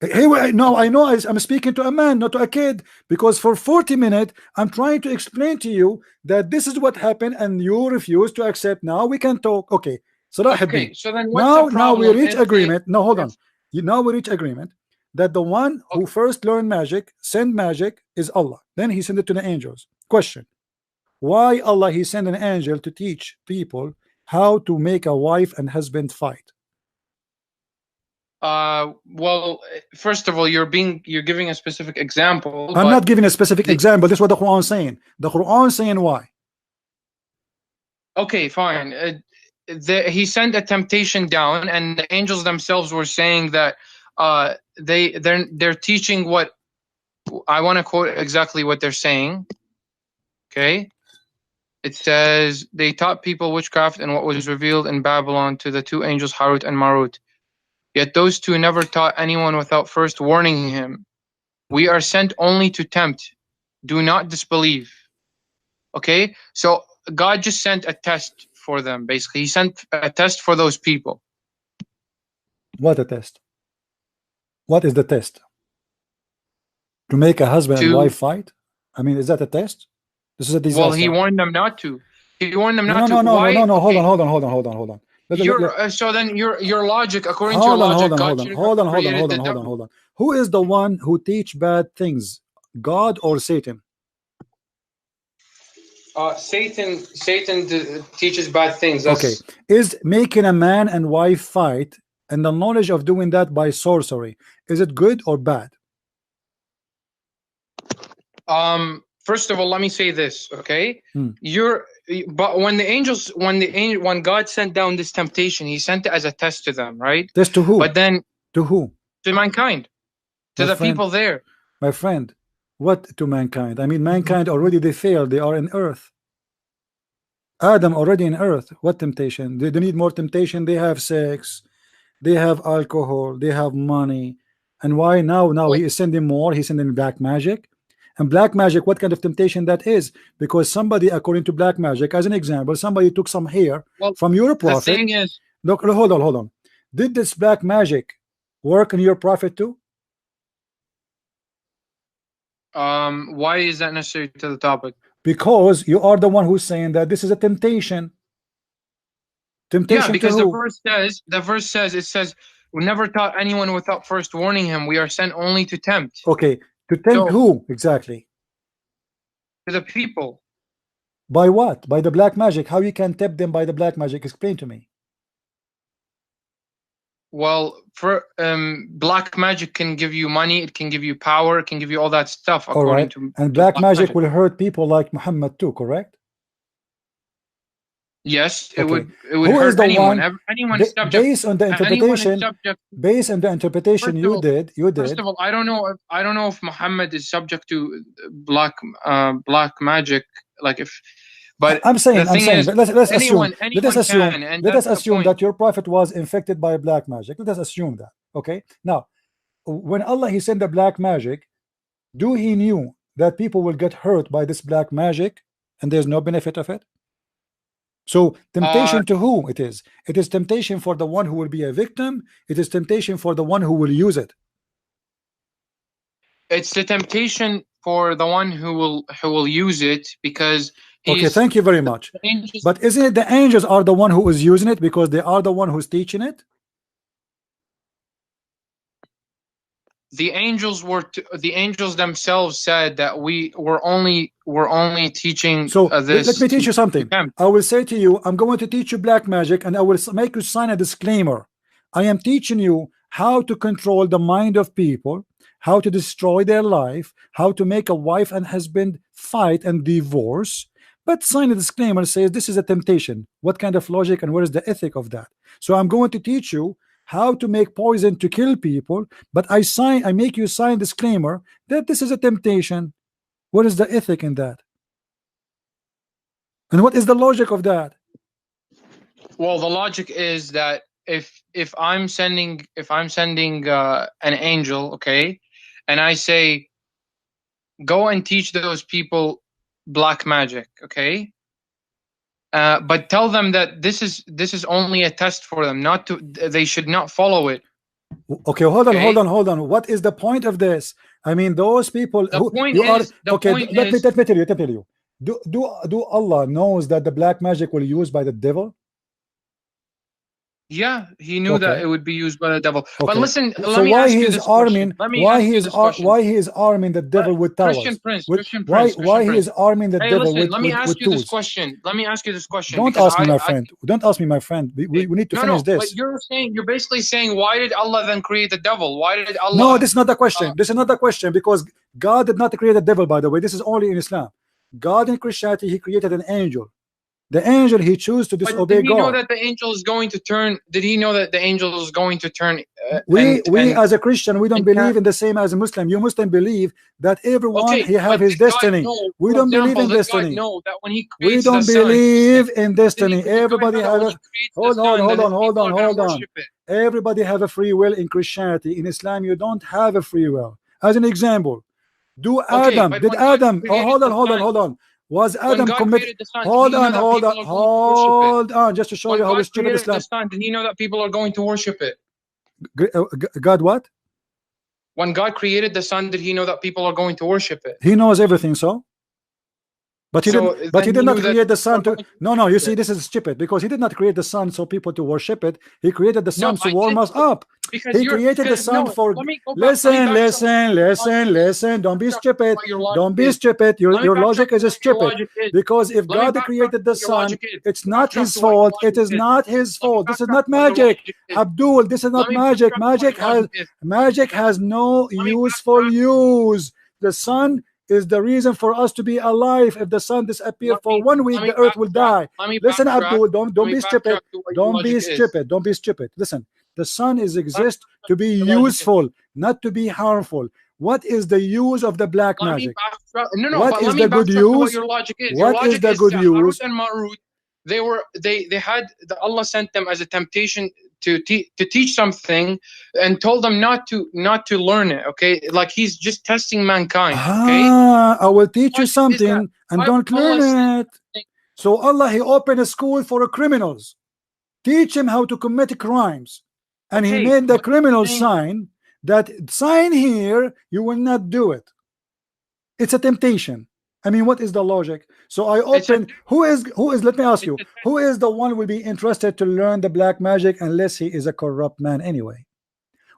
Hey, no, I know I'm speaking to a man, not to a kid, because for 40 minutes I'm trying to explain to you that this is what happened, and you refuse to accept. Now we can talk. Okay. So then now we reach agreement. No, hold on. Now we reach agreement that the one who first learned magic, sent magic, is Allah. Then he sent it to the angels. Question: why Allah he sent an angel to teach people how to make a wife and husband fight? Well, first of all, you're giving a specific example. I'm not giving a specific example. This is what the Quran is saying. The Quran is saying why. Okay, fine. He sent a temptation down, and the angels themselves were saying that they're teaching what I want to quote exactly what they're saying. Okay, it says they taught people witchcraft and what was revealed in Babylon to the two angels Harut and Marut. Yet those two never taught anyone without first warning him. We are sent only to tempt. Do not disbelieve. Okay, so God just sent a test for them. Basically, he sent a test for those people. What a test? What is the test? To make a husband and wife fight? I mean, is that a test? This is a disaster. Well, he warned them not to. He warned them not to. No. Hold on. So then your logic, according to your logic, hold on. Who is the one who teach bad things? God or Satan? Satan teaches bad things. Okay. Is making a man and wife fight and the knowledge of doing that by sorcery, is it good or bad? First of all, let me say this, okay? But when God sent down this temptation, he sent it as a test to them, right? Test to who? But then to who? To mankind, to the people there. My friend, what to mankind? I mean, mankind already they failed. They are in earth. Adam already in earth. What temptation? They need more temptation. They have sex, they have alcohol, they have money. And why now he is sending more? He's sending black magic. And black magic, what kind of temptation that is? Because somebody, according to black magic, as an example, somebody took some hair from your prophet. The thing is, look, hold on. Did this black magic work on your prophet too? Why is that necessary to the topic? Because you are the one who's saying that this is a temptation. Yeah, because the verse says it says we never taught anyone without first warning him. We are sent only to tempt. Okay. To tempt who exactly? To the people. By what? By the black magic. How you can tempt them by the black magic? Explain to me. Well, for black magic can give you money, it can give you power, it can give you all that stuff. According to and black magic will hurt people like Muhammad too, correct? Yes, it would hurt anyone. Anyone is subject. Based on the interpretation, you did. First of all, I don't know if Muhammad is subject to black magic. But I'm saying, the thing is, let's assume, anyone let us assume, can, and let us that's the assume point. that your prophet was infected by black magic. Let us assume that. Okay. Now, when Allah he sent the black magic, do he knew that people will get hurt by this black magic, and there's no benefit of it? So temptation to who it is? It is temptation for the one who will be a victim. It is temptation for the one who will use it. It's the temptation for the one who will use it, because Okay, thank you very much. But isn't it the angels are the one who is using it because they are the one who's teaching it? The angels were the angels themselves said that we're only teaching So this let me teach you something. them. I will say to you, I'm going to teach you black magic, and I will make you sign a disclaimer. I am teaching you how to control the mind of people, how to destroy their life, how to make a wife and husband fight and divorce. But sign a disclaimer says this is a temptation. What kind of logic and where is the ethic of that? So I'm going to teach you how to make poison to kill people, but I make you sign disclaimer that this is a temptation. What is the ethic in that? And what is the logic of that? Well, the logic is that if I'm sending an angel, okay, and I say go and teach those people black magic, okay, but tell them that this is only a test for them, not to they should not follow it. Okay, hold on, Okay? hold on. What is the point of this? I mean, those people The who point you is, are okay. Let me tell you. Do Allah knows that the black magic will be used by the devil? Yeah, he knew that it would be used by the devil. Okay. But listen, So let me why ask he you is this arming? question. Let me Why ask he you is this question. why he is arming the devil with towers? Christian Prince. Why he is arming the Hey, devil listen, let me with ask you this tools? question. Let me ask you this question. Don't Because ask me, my friend. Don't ask me, my friend. We need to finish this. But you're basically saying, why did Allah then create the devil? Why did Allah? No, this is not the question. This is not the question, because God did not create the devil, by the way. This is only in Islam. God in Christianity, he created an angel. The angel, he chose to disobey did he know God. that the angel is going to turn? Did he know that the angel is going to turn? We as a Christian, we don't believe in the same as a Muslim. You Muslim believe that everyone he have his destiny. We don't believe in destiny. We don't believe in destiny. Everybody have a hold on. Everybody have a free will in Christianity. In Islam, you don't have a free will. As an example, did Adam? Oh, hold on. Was Adam committed? Hold on, just to show you how stupid Islam. Did he know that people are going to worship it? God what? When God created the sun, did he know that people are going to worship it? He knows everything, so. But he did not create the sun to. No, you see, this is stupid, because he did not create the sun so people to worship it. He created the sun to warm us up. He created the sun for. Listen. Don't be stupid. Don't be stupid. Your logic is stupid. Because if God created the sun, it's not his fault. It is not his fault. This is not magic, Abdul. This is not magic. Magic has no useful use. The sun is the reason for us to be alive. If the sun disappears for 1 week, the earth will die. Listen, Abdul, don't be stupid. Don't be stupid. Listen, the sun exists to be useful, not to be harmful. What is the use of the black magic? What is the good use? What is the good use? They had Allah sent them as a temptation to teach something, and told them not to learn it. Okay, like he's just testing mankind. Okay, I will teach you something, and don't learn it. So Allah, he opened a school for criminals, teach him how to commit crimes, and he made the criminal sign here, you will not do it. It's a temptation. I mean, what is the logic? So I open. Who is? Let me ask you. Who is the one who will be interested to learn the black magic unless he is a corrupt man anyway?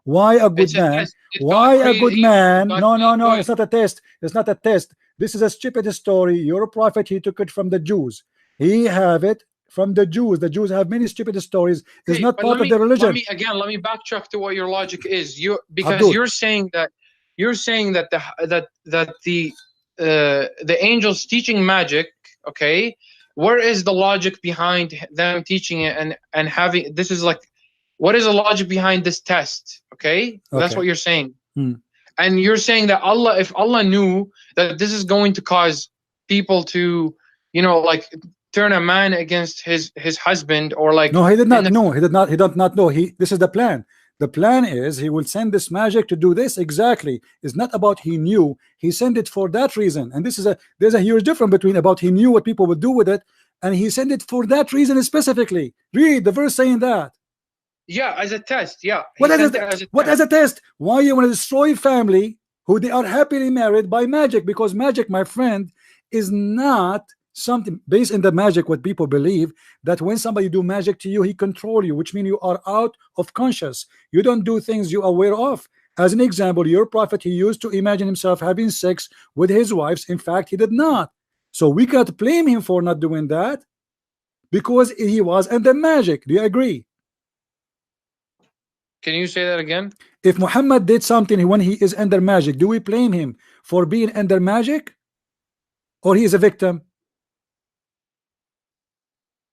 Why a good man? Why a good man? No. It's not a test. It's not a test. This is a stupid story. Your prophet, he took it from the Jews. He have it from the Jews. The Jews have many stupid stories. It's not part of the religion. Let me backtrack to what your logic is. You're saying that the angels teaching magic, okay, where is the logic behind them teaching it and having this is like, what is the logic behind this test? Okay, that's what you're saying. And you're saying that if Allah knew that this is going to cause people to like turn a man against his husband, or like No, he did in not. the No, he did not. He did not know. This is the plan. The plan is he will send this magic to do this exactly. It's not about he knew. He sent it for that reason. And this is there's a huge difference between about he knew what people would do with it, and he sent it for that reason specifically. Read the verse saying that. Yeah, as a test. Yeah, What as a test? Why you want to destroy family who they are happily married by magic? Because magic, my friend, is not something based in the magic. What people believe, that when somebody do magic to you, he control you, which means you are out of conscious. You don't do things you are aware of. As an example, your prophet, he used to imagine himself having sex with his wives. In fact, he did not. So we cannot blame him for not doing that, because he was under magic. Do you agree? Can you say that again? If Muhammad did something when he is under magic, do we blame him for being under magic, or he is a victim?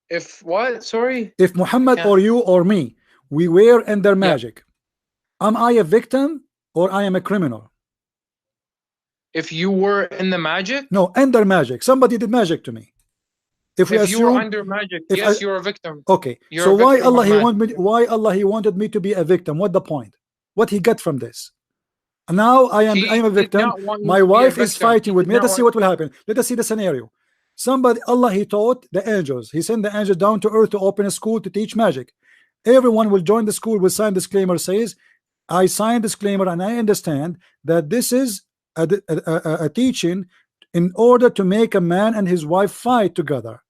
If what? Sorry? If Muhammad or you or me, we were under magic, am I a victim or I am a criminal? If you were in the magic? No, under magic. Somebody did magic to me. If we assume you were under magic, yes, you're a victim. Okay, so why Allah he wanted me to be a victim? What the point? What he got from this? Now I am a victim. My wife is fighting with me. Let us see what will happen. Let us see the scenario. Allah, he taught the angels. He sent the angels down to earth to open a school to teach magic. Everyone will join the school, will sign disclaimer, says, I sign disclaimer and I understand that this is a teaching in order to make a man and his wife fight together.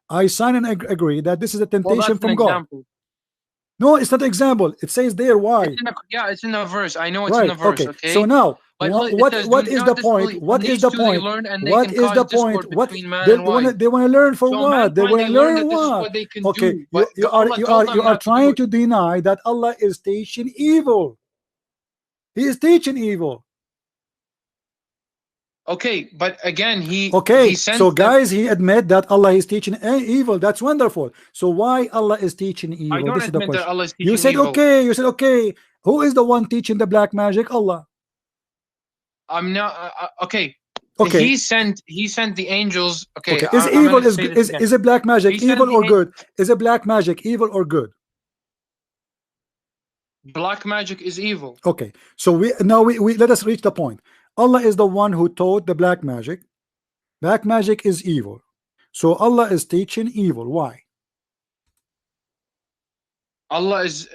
I sign and agree that this is a temptation from God. No, it's not an example. It says there why. It's in the verse. I know it's in the verse. Okay. So now, what is the point? What is the point? What is the point? What they want to learn for what? They want to learn what? Okay, you are trying to deny that Allah is teaching evil. He is teaching evil. Okay, but again, he so guys, he admit that Allah is teaching evil. That's wonderful. So why Allah is teaching evil? I don't this admit is the that Allah is teaching you said evil. Okay. You said okay. Who is the one teaching the black magic? Allah. I'm not okay. He sent the angels. Okay. Is evil is it black magic evil or good? Is it black magic evil or good? Black magic is evil. Okay. So we let us reach the point. Allah is the one who taught the black magic. Black magic is evil. So Allah is teaching evil. Why? Allah is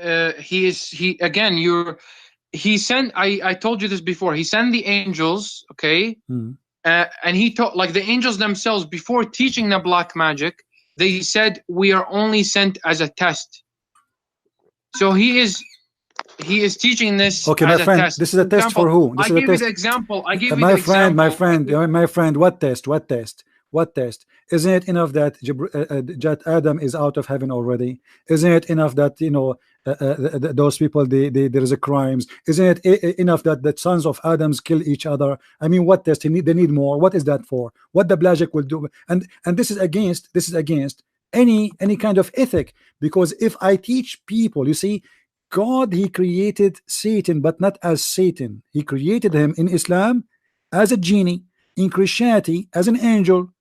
he sent, I told you this before, he sent the angels, okay? And he taught, like the angels themselves, before teaching the black magic, they said we are only sent as a test. So he is teaching this. Okay, my friend, this is a test for who? I gave you the example. I gave you my the friend, example. my friend, what test? What test? What test? Isn't it enough that Adam is out of heaven already? Isn't it enough that those people there is a crimes? Isn't it enough that the sons of Adams kill each other? I mean, what test? They need more. What is that for? What the black will do? And this is against any kind of ethic, because if I teach people, you see, God, he created Satan, but not as Satan. He created him in Islam as a genie, in Christianity as an angel.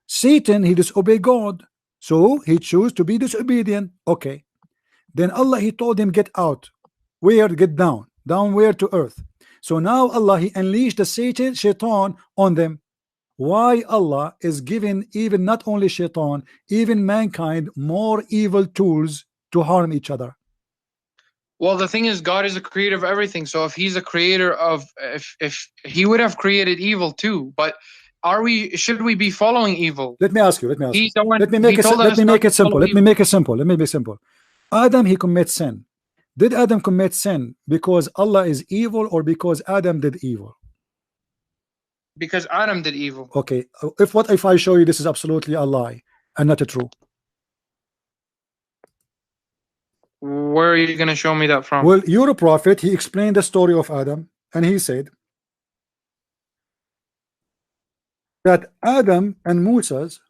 Satan, he disobeyed God, so he chose to be disobedient. Okay, then Allah, he told him, get out. Where? Get down where? To earth. So now Allah, he unleashed the shaitan on them. Why Allah is giving even not only shaitan, even mankind, more evil tools to harm each other? Well, the thing is, God is the creator of everything. So if he's a creator of, if he would have created evil too, but should we be following evil? Let me ask you. Let me make it simple. Adam, he commits sin. Did Adam commit sin because Allah is evil, or because Adam did evil? Because Adam did evil. Okay. If I show you this is absolutely a lie and not a true? Where are you going to show me that from? Well, you're a prophet. He explained the story of Adam, and he said that Adam and Moses,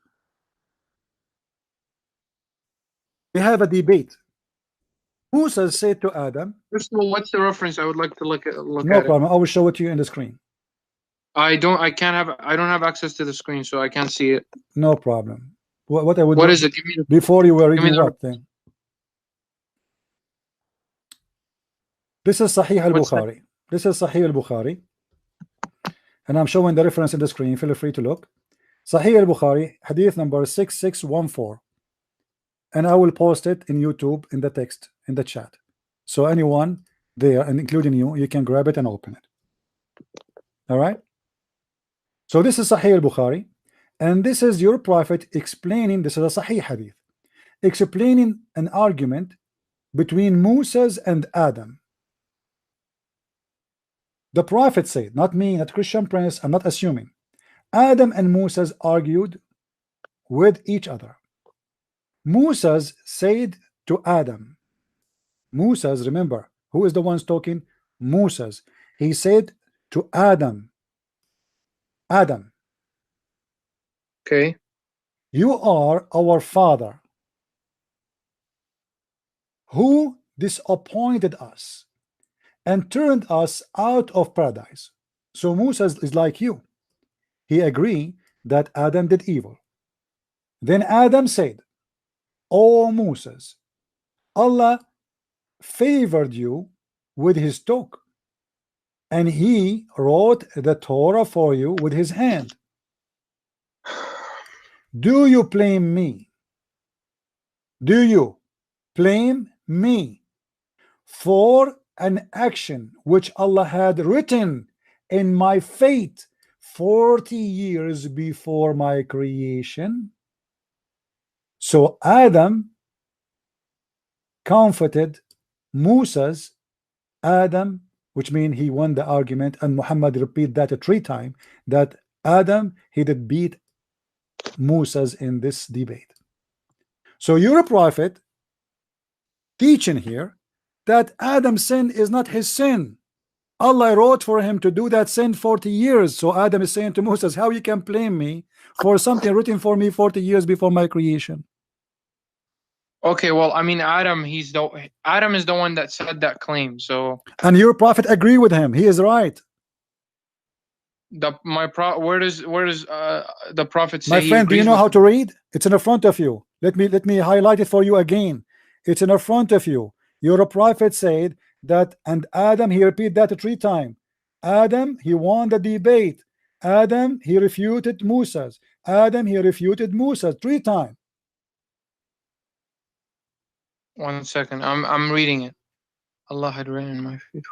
they have a debate. Moses said to Adam, first of all, what's the reference? I would like to look at no problem. I will show it to you in the screen. I don't have access to the screen, so I can't see it. No problem. What I would What do is it? Give me before you were give me reading the what thing? This is Sahih what's that? al-Bukhari. This is Sahih al-Bukhari. And I'm showing the reference in the screen. Feel free to look. Sahih al-Bukhari, hadith number 6614. And I will post it in YouTube in the text, in the chat. So anyone there, and including you, you can grab it and open it. All right? So this is Sahih al-Bukhari. And this is your prophet explaining, this is a Sahih hadith, explaining an argument between Moses and Adam. The prophet said, not me, not Christian Prince, I'm not assuming. Adam and Moses argued with each other. Moses said to Adam, Moses, remember, who is the one talking? Moses. He said to Adam, Adam, Okay. you are our father, who disappointed us and turned us out of paradise. So Moses is like you. He agreed that Adam did evil. Then Adam said, O Moses, Allah favored you with his talk, and he wrote the Torah for you with his hand. Do you blame me? Do you blame me for an action which Allah had written in my fate 40 years before my creation? So Adam comforted Moses, Adam, which means he won the argument, and Muhammad repeat that 3 times, that Adam, he did beat Moses in this debate. So you're a prophet teaching here that Adam's sin is not his sin. Allah wrote for him to do that sin 40 years. So Adam is saying to Moses, how you can blame me for something written for me 40 years before my creation? Okay, well, I mean, Adam is the one that said that claim. So, and your prophet agree with him. He is right. Where does the prophet say? My friend, do you know how to read? It's in front of you. Let me highlight it for you again. It's in front of you. Your prophet said that, and Adam, he repeat that 3 times. Adam, he won the debate. Adam, he refuted Moses. Adam, he refuted Moses 3 times. 1 second, I'm reading it. Allah had written in my feet.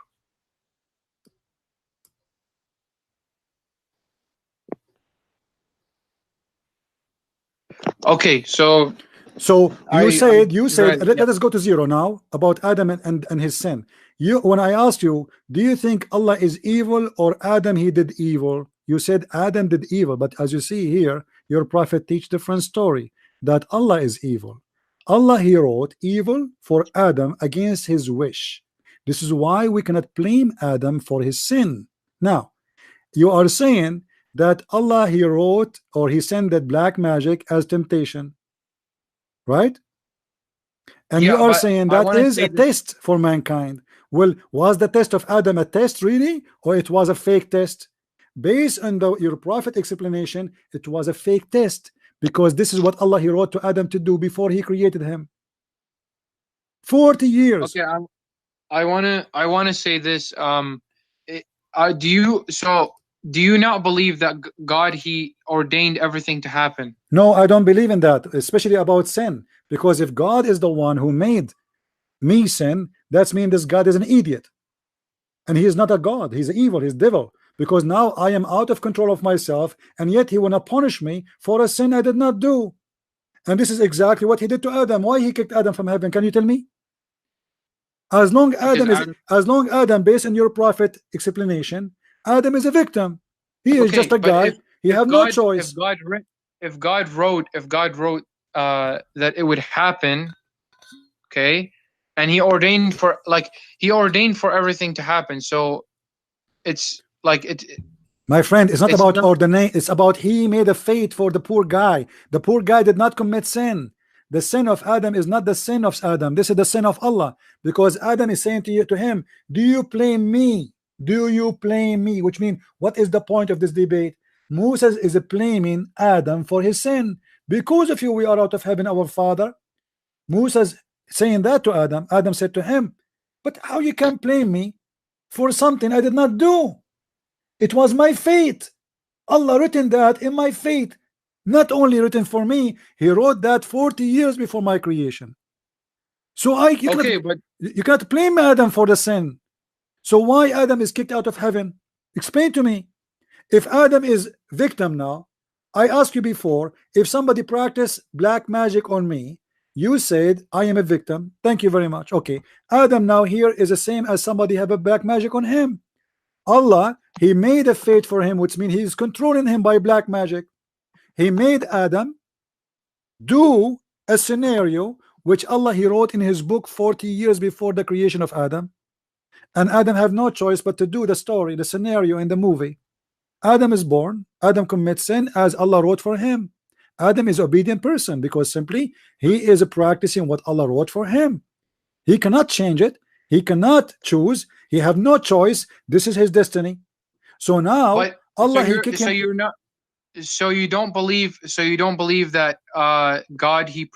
Okay, so you said let us go to 0 now about Adam and his sin. When I asked you, do you think Allah is evil or Adam he did evil? You said Adam did evil, but as you see here, your prophet teach different story, that Allah is evil. Allah, he wrote evil for Adam against his wish. This is why we cannot blame Adam for his sin. Now you are saying that Allah, he wrote or he sent that black magic as temptation, right? And yeah, you are saying that is a test for mankind. Well, was the test of Adam a test really, or it was a fake test? Based on your prophet explanation, it was a fake test, because this is what Allah, he wrote to Adam to do before he created him. 40 years. Okay, I wanna say this. Do you not believe that God, he ordained everything to happen? No, I don't believe in that, especially about sin, because if God is the one who made me sin, that means this God is an idiot, and he is not a God. He's evil, he's devil, because now I am out of control of myself, and yet he wanna punish me for a sin I did not do. And this is exactly what he did to Adam. Why he kicked Adam from heaven? Can you tell me? As long Adam, based on your prophet explanation, Adam is a victim. He is just a guy. He have no choice. If God wrote that it would happen, okay, and he ordained for everything to happen. So it's like it. My friend, it's not about ordination. It's about he made a fate for the poor guy. The poor guy did not commit sin. The sin of Adam is not the sin of Adam. This is the sin of Allah, because Adam is saying to him, do you blame me? Do you blame me? Which means, what is the point of this debate? Moses is blaming Adam for his sin. Because of you, we are out of heaven, our father. Moses saying that to Adam. Adam said to him, but how you can blame me for something I did not do? It was my fate. Allah written that in my fate. Not only written for me, he wrote that 40 years before my creation. So you cannot blame Adam for the sin. So why Adam is kicked out of heaven? Explain to me. If Adam is victim now, I asked you before, if somebody practiced black magic on me, you said I am a victim. Thank you very much. Okay, Adam now here is the same as somebody have a black magic on him. Allah, he made a fate for him, which means he is controlling him by black magic. He made Adam do a scenario which Allah he wrote in his book 40 years before the creation of Adam, and Adam have no choice but to do the story, the scenario in the movie. Adam is born, Adam commits sin as Allah wrote for him. Adam is obedient person because simply he is practicing what Allah wrote for him. He cannot change it, he cannot choose, he have no choice. This is his destiny. So now Allah so you don't believe that God he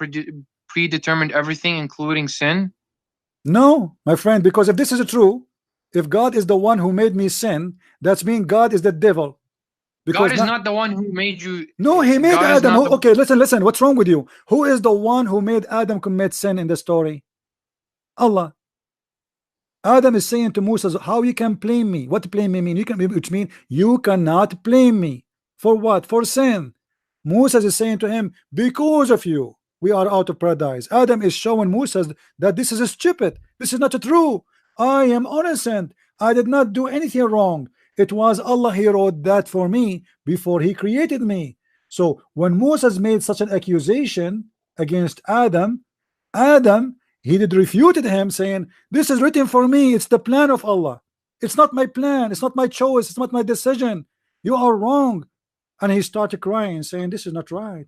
predetermined everything including sin? No, my friend, because if this is true, if God is the one who made me sin, that's mean God is the devil. Because God is not the one who made you. No, he made Adam. Okay, listen. What's wrong with you? Who is the one who made Adam commit sin in the story? Allah. Adam is saying to Moses, how you can blame me? What blame me mean? Which means you cannot blame me. For what? For sin. Moses is saying to him, because of you, we are out of paradise. Adam is showing Moses that this is stupid. This is not true. I am innocent. I did not do anything wrong. It was Allah, he wrote that for me before he created me. So when Moses made such an accusation against Adam, he did refuted him saying, this is written for me. It's the plan of Allah. It's not my plan. It's not my choice. It's not my decision. You are wrong. And he started crying saying, this is not right.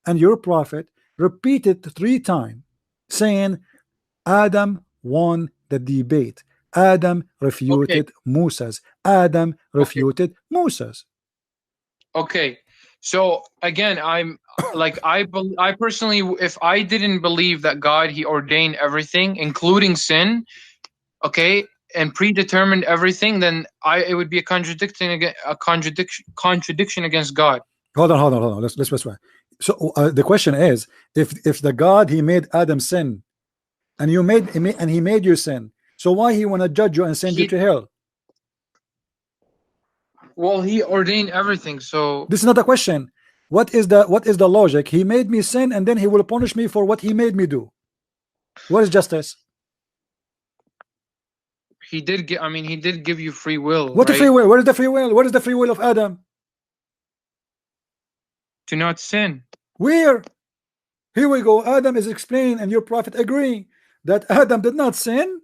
And your prophet repeated 3 times saying, Adam won the debate. Adam refuted Moses. Adam refuted Moses. Okay, so again, I'm like I personally, if I didn't believe that God he ordained everything, including sin, okay, and predetermined everything, then it would be a contradiction against God. Hold on. Let's try. So the question is, if the God he made Adam sin, and he made you sin. So why he want to judge you and send you to hell? Well, he ordained everything. So this is not a question. What is the logic? He made me sin, and then he will punish me for what he made me do. What is justice? He did give you free will. What right? The free will? Where is the free will? What is the free will of Adam? To not sin. Where? Here we go. Adam is explained, and your prophet agree that Adam did not sin.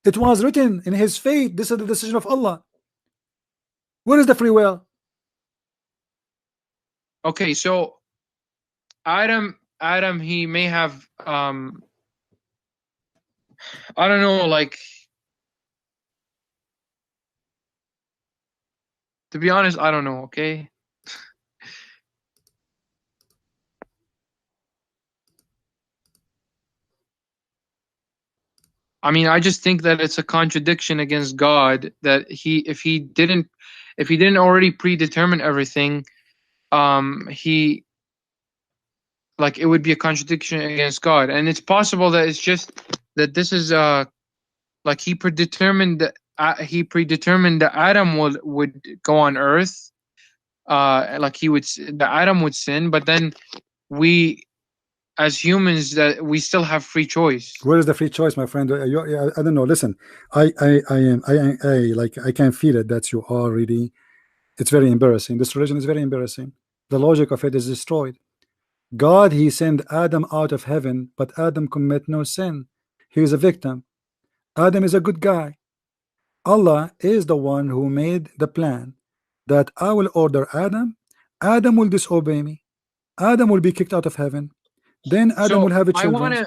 It was written in his fate. This is the decision of Allah. Where is the free will? Okay, so Adam, he may have I don't know, like, to be honest, I don't know, okay? I mean, I just think that it's a contradiction against God that if he didn't already predetermine everything, it would be a contradiction against God. And it's possible that it's just that this is like he predetermined that Adam would go on earth, like Adam would sin, but then we as humans that we still have free choice. Where is the free choice, my friend? I don't know. Listen, I can feel it that you are really. It's very embarrassing. This religion is very embarrassing. The logic of it is destroyed. God, he sent Adam out of heaven, but Adam commit no sin. He is a victim. Adam is a good guy. Allah is the one who made the plan that I will order Adam. Adam will disobey me. Adam will be kicked out of heaven. Then Adam will have a children.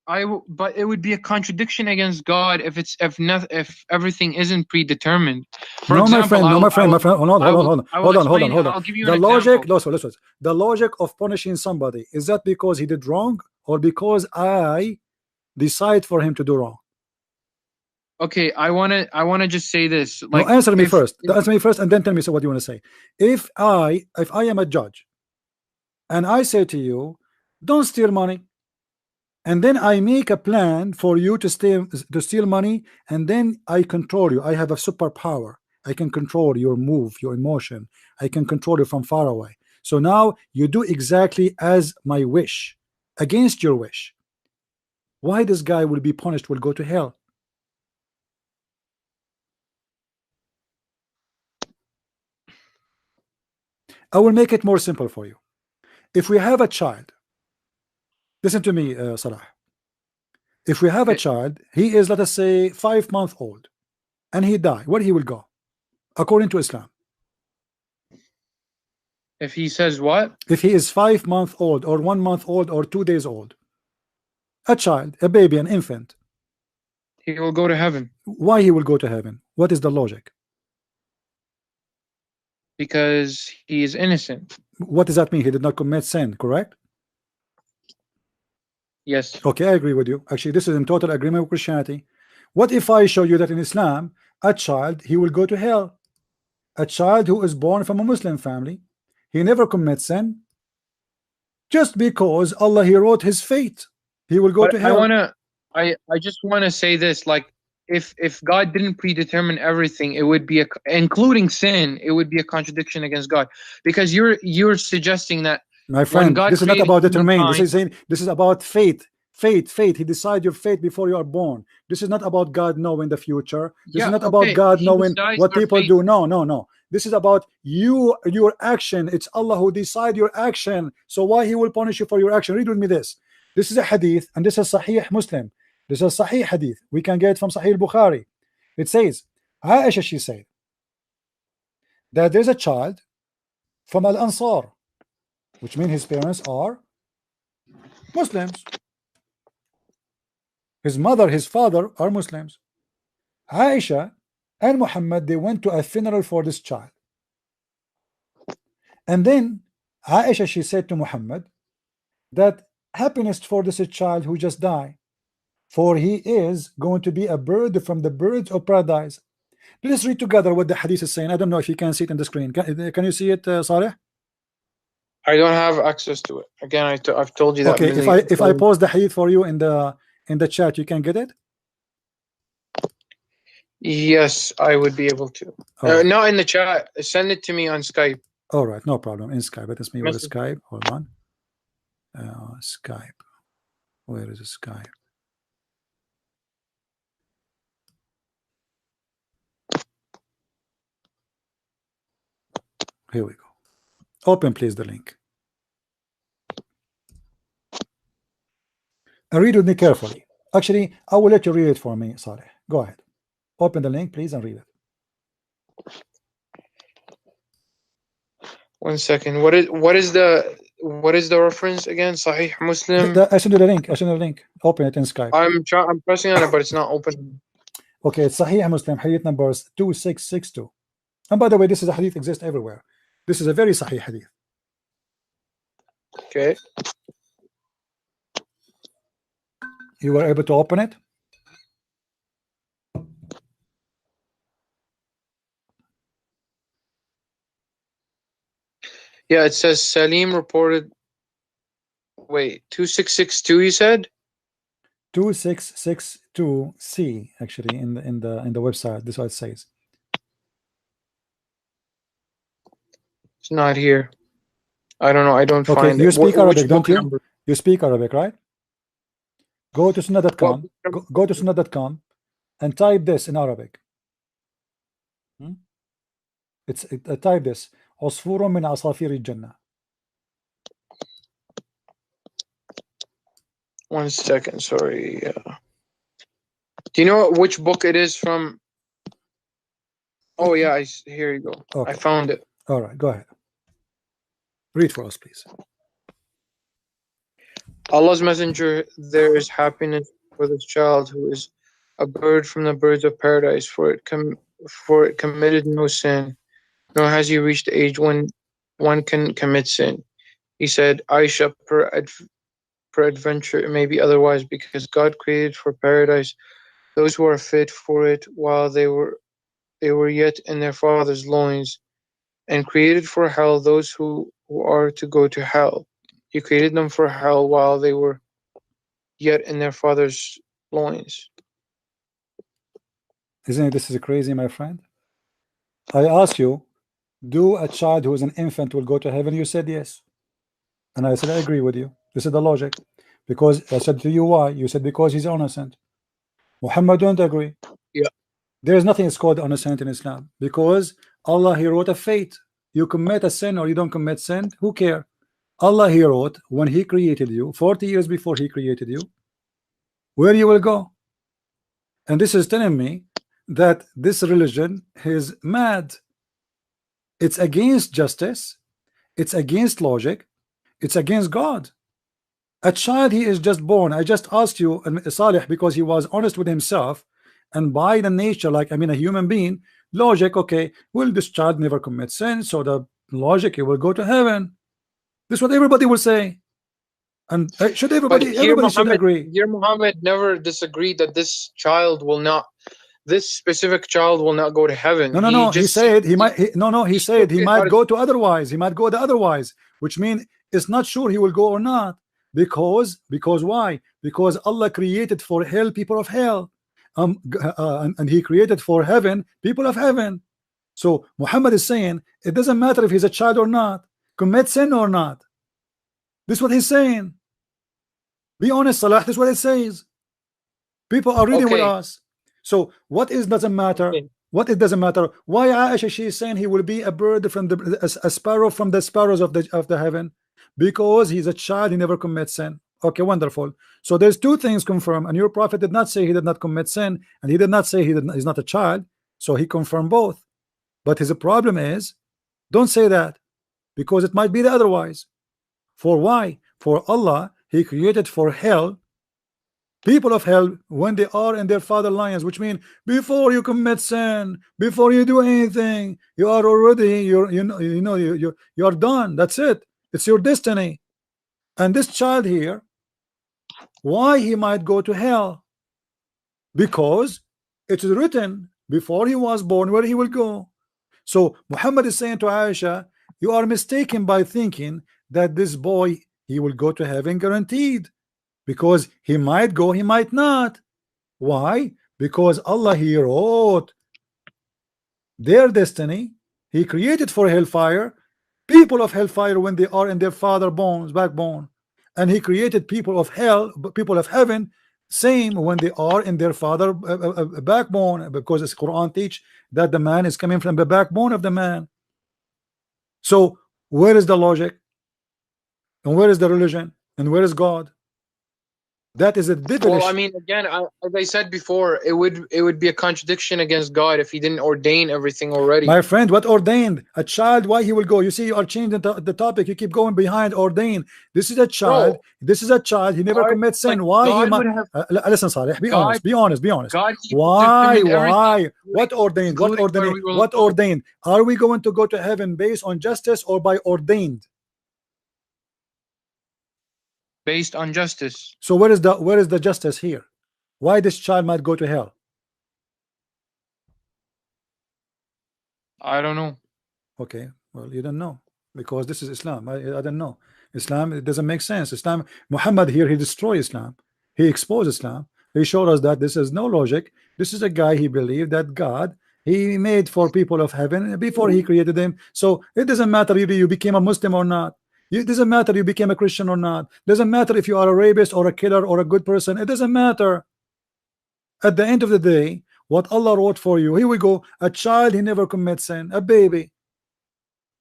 but it would be a contradiction against God if everything isn't predetermined. For No, my example, friend, no, my friend, my friend. Hold on, I hold on, will hold on, I will hold on, hold on, explain. hold on. I'll give you The an logic, example. listen. The logic of punishing somebody, is that because he did wrong or because I decide for him to do wrong? Okay, I wanna just say this. No, Like, answer me if first. Answer me first, and then tell me what you want to say. If I am a judge, and I say to you, don't steal money, and then I make a plan for you to steal money, and then I control you. I have a superpower. I can control your move, your emotion. I can control you from far away. So now you do exactly as my wish, against your wish. Why this guy will be punished, will go to hell? I will make it more simple for you. If we have a child, listen to me, Salah. If we have a child, he is, let us say, 5 months old, and he die, where he will go, according to Islam? if he says what? If he is 5 months old, or 1 month old, or 2 days old, a child, a baby, an infant, He will go to heaven why he will go to heaven? What is the logic? because he is innocent. What does that mean? He did not commit sin, correct? Yes. Okay, I agree with you. Actually, this is in total agreement with Christianity. What if I show you that in Islam, a child, he will go to hell? A child who is born from a Muslim family, he never commits sin, just because Allah, he wrote his fate, he will go But to hell. I just wanna say this, like, if God didn't predetermine everything, it would be including sin, it would be a contradiction against God. Because you're suggesting that My when friend, God this is not created about determine. This humankind, is saying, this is about fate. Fate. He decides your fate before you are born. This is not about God knowing the future. This is yeah, not about okay, God he knowing decides what our people fate. do. No. This is about you, your action. It's Allah who decide your action. So why he will punish you for your action? Read with me this. This is a hadith, and this is Sahih Muslim. This is Sahih hadith. We can get it from Sahih Bukhari. It says, Aisha, she said that there's a child from Al Ansar, which means his parents are Muslims. His mother, his father are Muslims. Aisha and Muhammad, they went to a funeral for this child. And then Aisha, she said to Muhammad that happiness for this child who just died, for he is going to be a bird from the birds of paradise. Let's read together what the hadith is saying. I don't know if you can see it on the screen. Can you see it, Saleh? I don't have access to it. Again, I've told you that Okay, million if I times. post the hadith for you in the chat, you can get it. Yes, I would be able to. Right. Not in the chat. Send it to me on Skype. All right, no problem. In Skype, let us me with Message. Skype. Hold on. Skype. Where is Skype? Here we go. Open, please, the link. And read with me carefully. Actually, I will let you read it for me, Saleh. Go ahead. Open the link, please, and read it. 1 second. What is the reference again? Sahih Muslim. I send you the link. I send you the link. Open it in Skype. I'm pressing on it, but it's not open. Okay, it's Sahih Muslim, hadith numbers 2662. And by the way, this is a hadith exists everywhere. This is a very Sahih hadith. Okay. You were able to open it? Yeah, it says Salim reported. Wait, 2662. You said 2662C actually in the website. This is what it says. it's not here. I don't know. I don't Okay, find you it. speak Arabic, don't you? Number? You speak Arabic, right? Go to sunnah.com. Go to sunnah.com and type this in Arabic. It's type this. عصفور من عصافير الجنة. 1 second. Sorry. Do you know which book it is from? Oh yeah, here you go. Okay. I found it. All right, go ahead. Read for us, please. Allah's messenger, there is happiness for this child who is a bird from the birds of paradise, for it committed no sin, nor has he reached the age when one can commit sin. He said, Aisha, peradventure it may be otherwise, because God created for paradise those who are fit for it while they were yet in their father's loins, and created for hell those who are to go to hell. He created them for hell while they were yet in their father's loins. Isn't it, this is crazy, my friend? I ask you, do a child who is an infant will go to heaven? You said yes. And I said, I agree with you. This is the logic. Because I said to you, why? You said, because he's innocent. Muhammad don't agree. Yeah. There is nothing that's called innocent in Islam. Because Allah, he wrote a fate. You commit a sin or you don't commit sin, who care? Allah, he wrote, when he created you, 40 years before he created you, where you will go. And this is telling me that this religion is mad. It's against justice. It's against logic. It's against God. A child, he is just born. I just asked you, Salih, because he was honest with himself, and by the nature, like I mean, a human being, logic. Okay, will this child never commit sin? So the logic, he will go to heaven. This is what everybody will say, and should But everybody should agree. here Muhammad never disagreed that this specific child will not go to heaven. No, no, He no. He just said he might. No, no. He said took he it might out of, go to otherwise. He might go the otherwise, which means it's not sure he will go or not. Because why? Because Allah created for hell people of hell, and He created for heaven people of heaven. So Muhammad is saying it doesn't matter if he's a child or not, commit sin or not. This is what he's saying. Be honest, Salah. This is what it says. People are reading with okay. us. So what is doesn't matter? Okay. What it doesn't matter? Why Aisha, she is saying he will be a bird from a sparrow from the sparrows of the heaven, because he's a child, he never commits sin. Okay, wonderful. So there's two things confirmed, and your prophet did not say he did not commit sin, and he did not say he's not a child. So he confirmed both. But his problem is, don't say that, because it might be the otherwise. For why? For Allah, he created for hell people of hell when they are in their father lions, which mean before you commit sin, before you do anything, you are already you are done. That's it. It's your destiny. And this child here, why he might go to hell? Because it is written before he was born where he will go. So Muhammad is saying to Aisha, you are mistaken by thinking that this boy, he will go to heaven guaranteed, because he might go, he might not. Why? Because Allah, he wrote their destiny. He created for hellfire people of hellfire when they are in their father bones, backbone, and he created people of hell, people of heaven, same when they are in their father backbone, because the Quran teach that the man is coming from the backbone of the man. So where is the logic, and where is the religion, and where is God? That is a devilish. Well, I mean, again, as I said before, it would be a contradiction against God if He didn't ordain everything already. My friend, what ordained? A child, why he will go? You see, you are changing the topic. You keep going behind ordained. This is a child. Bro, This is a child. He never God, commits sin. like Why he God might? would have Listen, Saleh. Be God. honest. Be honest. Be honest. God, He Why? determined everything, Why? What ordained? What including where ordained? we will What go ordained? Are we going to go to heaven based on justice or by ordained? based on justice. So where is the justice here? Why this child might go to hell? I don't know. Okay, well, you don't know, because this is Islam. I don't know. Islam, it doesn't make sense. Islam, Muhammad here, he destroyed Islam. He exposed Islam. He showed us that this is no logic. This is a guy, he believed that God, he made for people of heaven before he created them. So it doesn't matter if you became a Muslim or not. It doesn't matter if you became a Christian or not. Doesn't matter if you are a rapist or a killer or a good person. It doesn't matter. At the end of the day, what Allah wrote for you, here we go. A child, he never commits sin. A baby,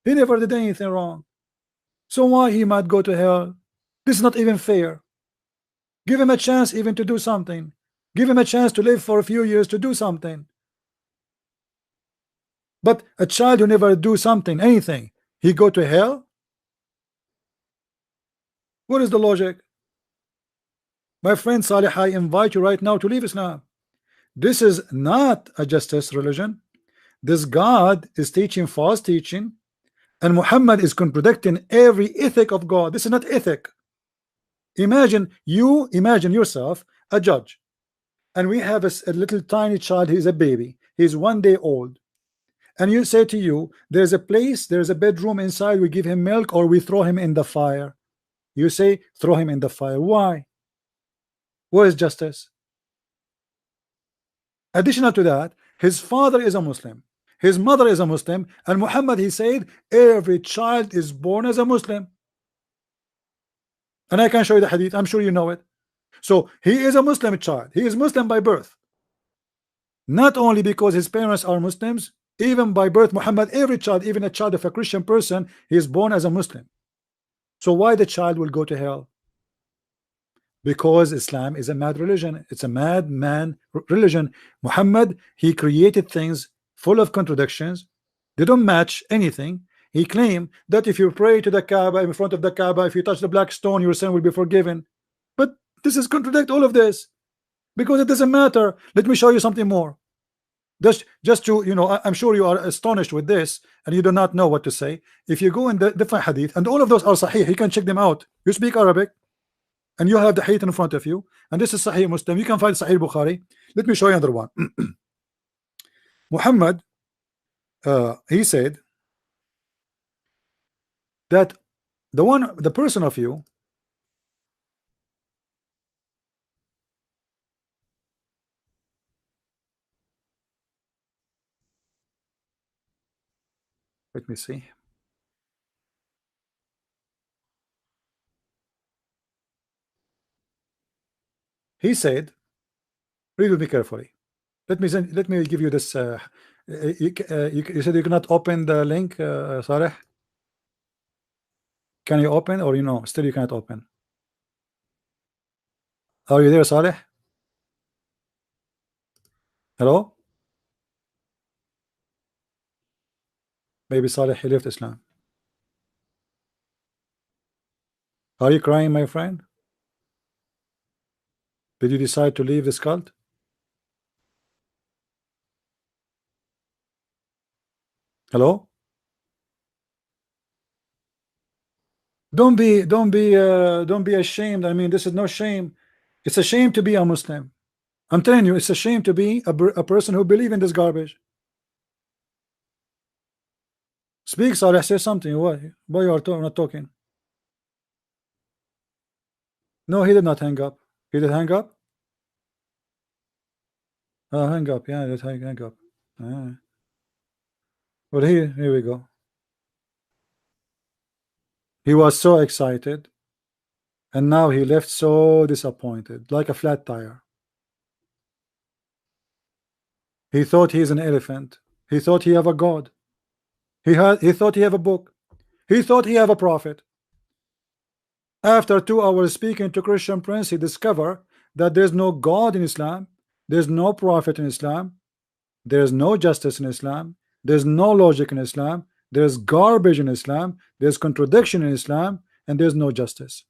he never did anything wrong. So why he might go to hell? This is not even fair. Give him a chance even to do something. Give him a chance to live for a few years to do something. But a child who never do something, anything, he go to hell? What is the logic? My friend Salih, I invite you right now to leave Islam. This is not a justice religion. This God is teaching false teaching, and Muhammad is contradicting every ethic of God. This is not ethic. Imagine yourself a judge, and we have a little tiny child. He's a baby. He's 1 day old, and you say to you, there's a place, there's a bedroom inside. We give him milk, or we throw him in the fire. You say throw him in the fire. Why? Where is justice? Additional to that, his father is a Muslim, his mother is a Muslim, and Muhammad, he said every child is born as a Muslim. And I can show you the hadith. I'm sure you know it. So he is a Muslim child. He is Muslim by birth. Not only because his parents are Muslims, even by birth, Muhammad, every child, even a child of a Christian person, he is born as a Muslim. So why the child will go to hell? Because Islam is a mad religion. It's a madman religion. Muhammad, he created things full of contradictions. They don't match anything. He claimed that if you pray to the Kaaba, in front of the Kaaba, if you touch the black stone, your sin will be forgiven. But this is contradict all of this, because it doesn't matter. Let me show you something more. Just to, you know, I'm sure you are astonished with this and you do not know what to say. If you go in the different hadith, and all of those are sahih, you can check them out. You speak Arabic and you have the hadith in front of you, and this is Sahih Muslim. You can find Sahih Bukhari. Let me show you another one. Muhammad, he said that the person of you, let me see. He said, read with me carefully. Let me give you this. You said you cannot open the link, Saleh. Can you open, or you know, still you cannot open? Are you there, Saleh? Hello? Maybe Saleh, he left Islam. Are you crying, my friend? Did you decide to leave this cult? Hello? Don't be ashamed. I mean, this is no shame. It's a shame to be a Muslim. I'm telling you, it's a shame to be a person who believe in this garbage. Speak, Saleh. Say something. Why you are not talking? No, he did not hang up. He did hang up. Oh, hang up. Yeah, let's hang up. Well, here we go. He was so excited, and now he left so disappointed, like a flat tire. He thought he is an elephant. He thought he have a God. He thought he have a book. He thought he have a prophet. After 2 hours speaking to Christian Prince, he discovered that there's no God in Islam. There's no prophet in Islam. There's no justice in Islam. There's no logic in Islam. There's garbage in Islam. There's contradiction in Islam, and there's no justice.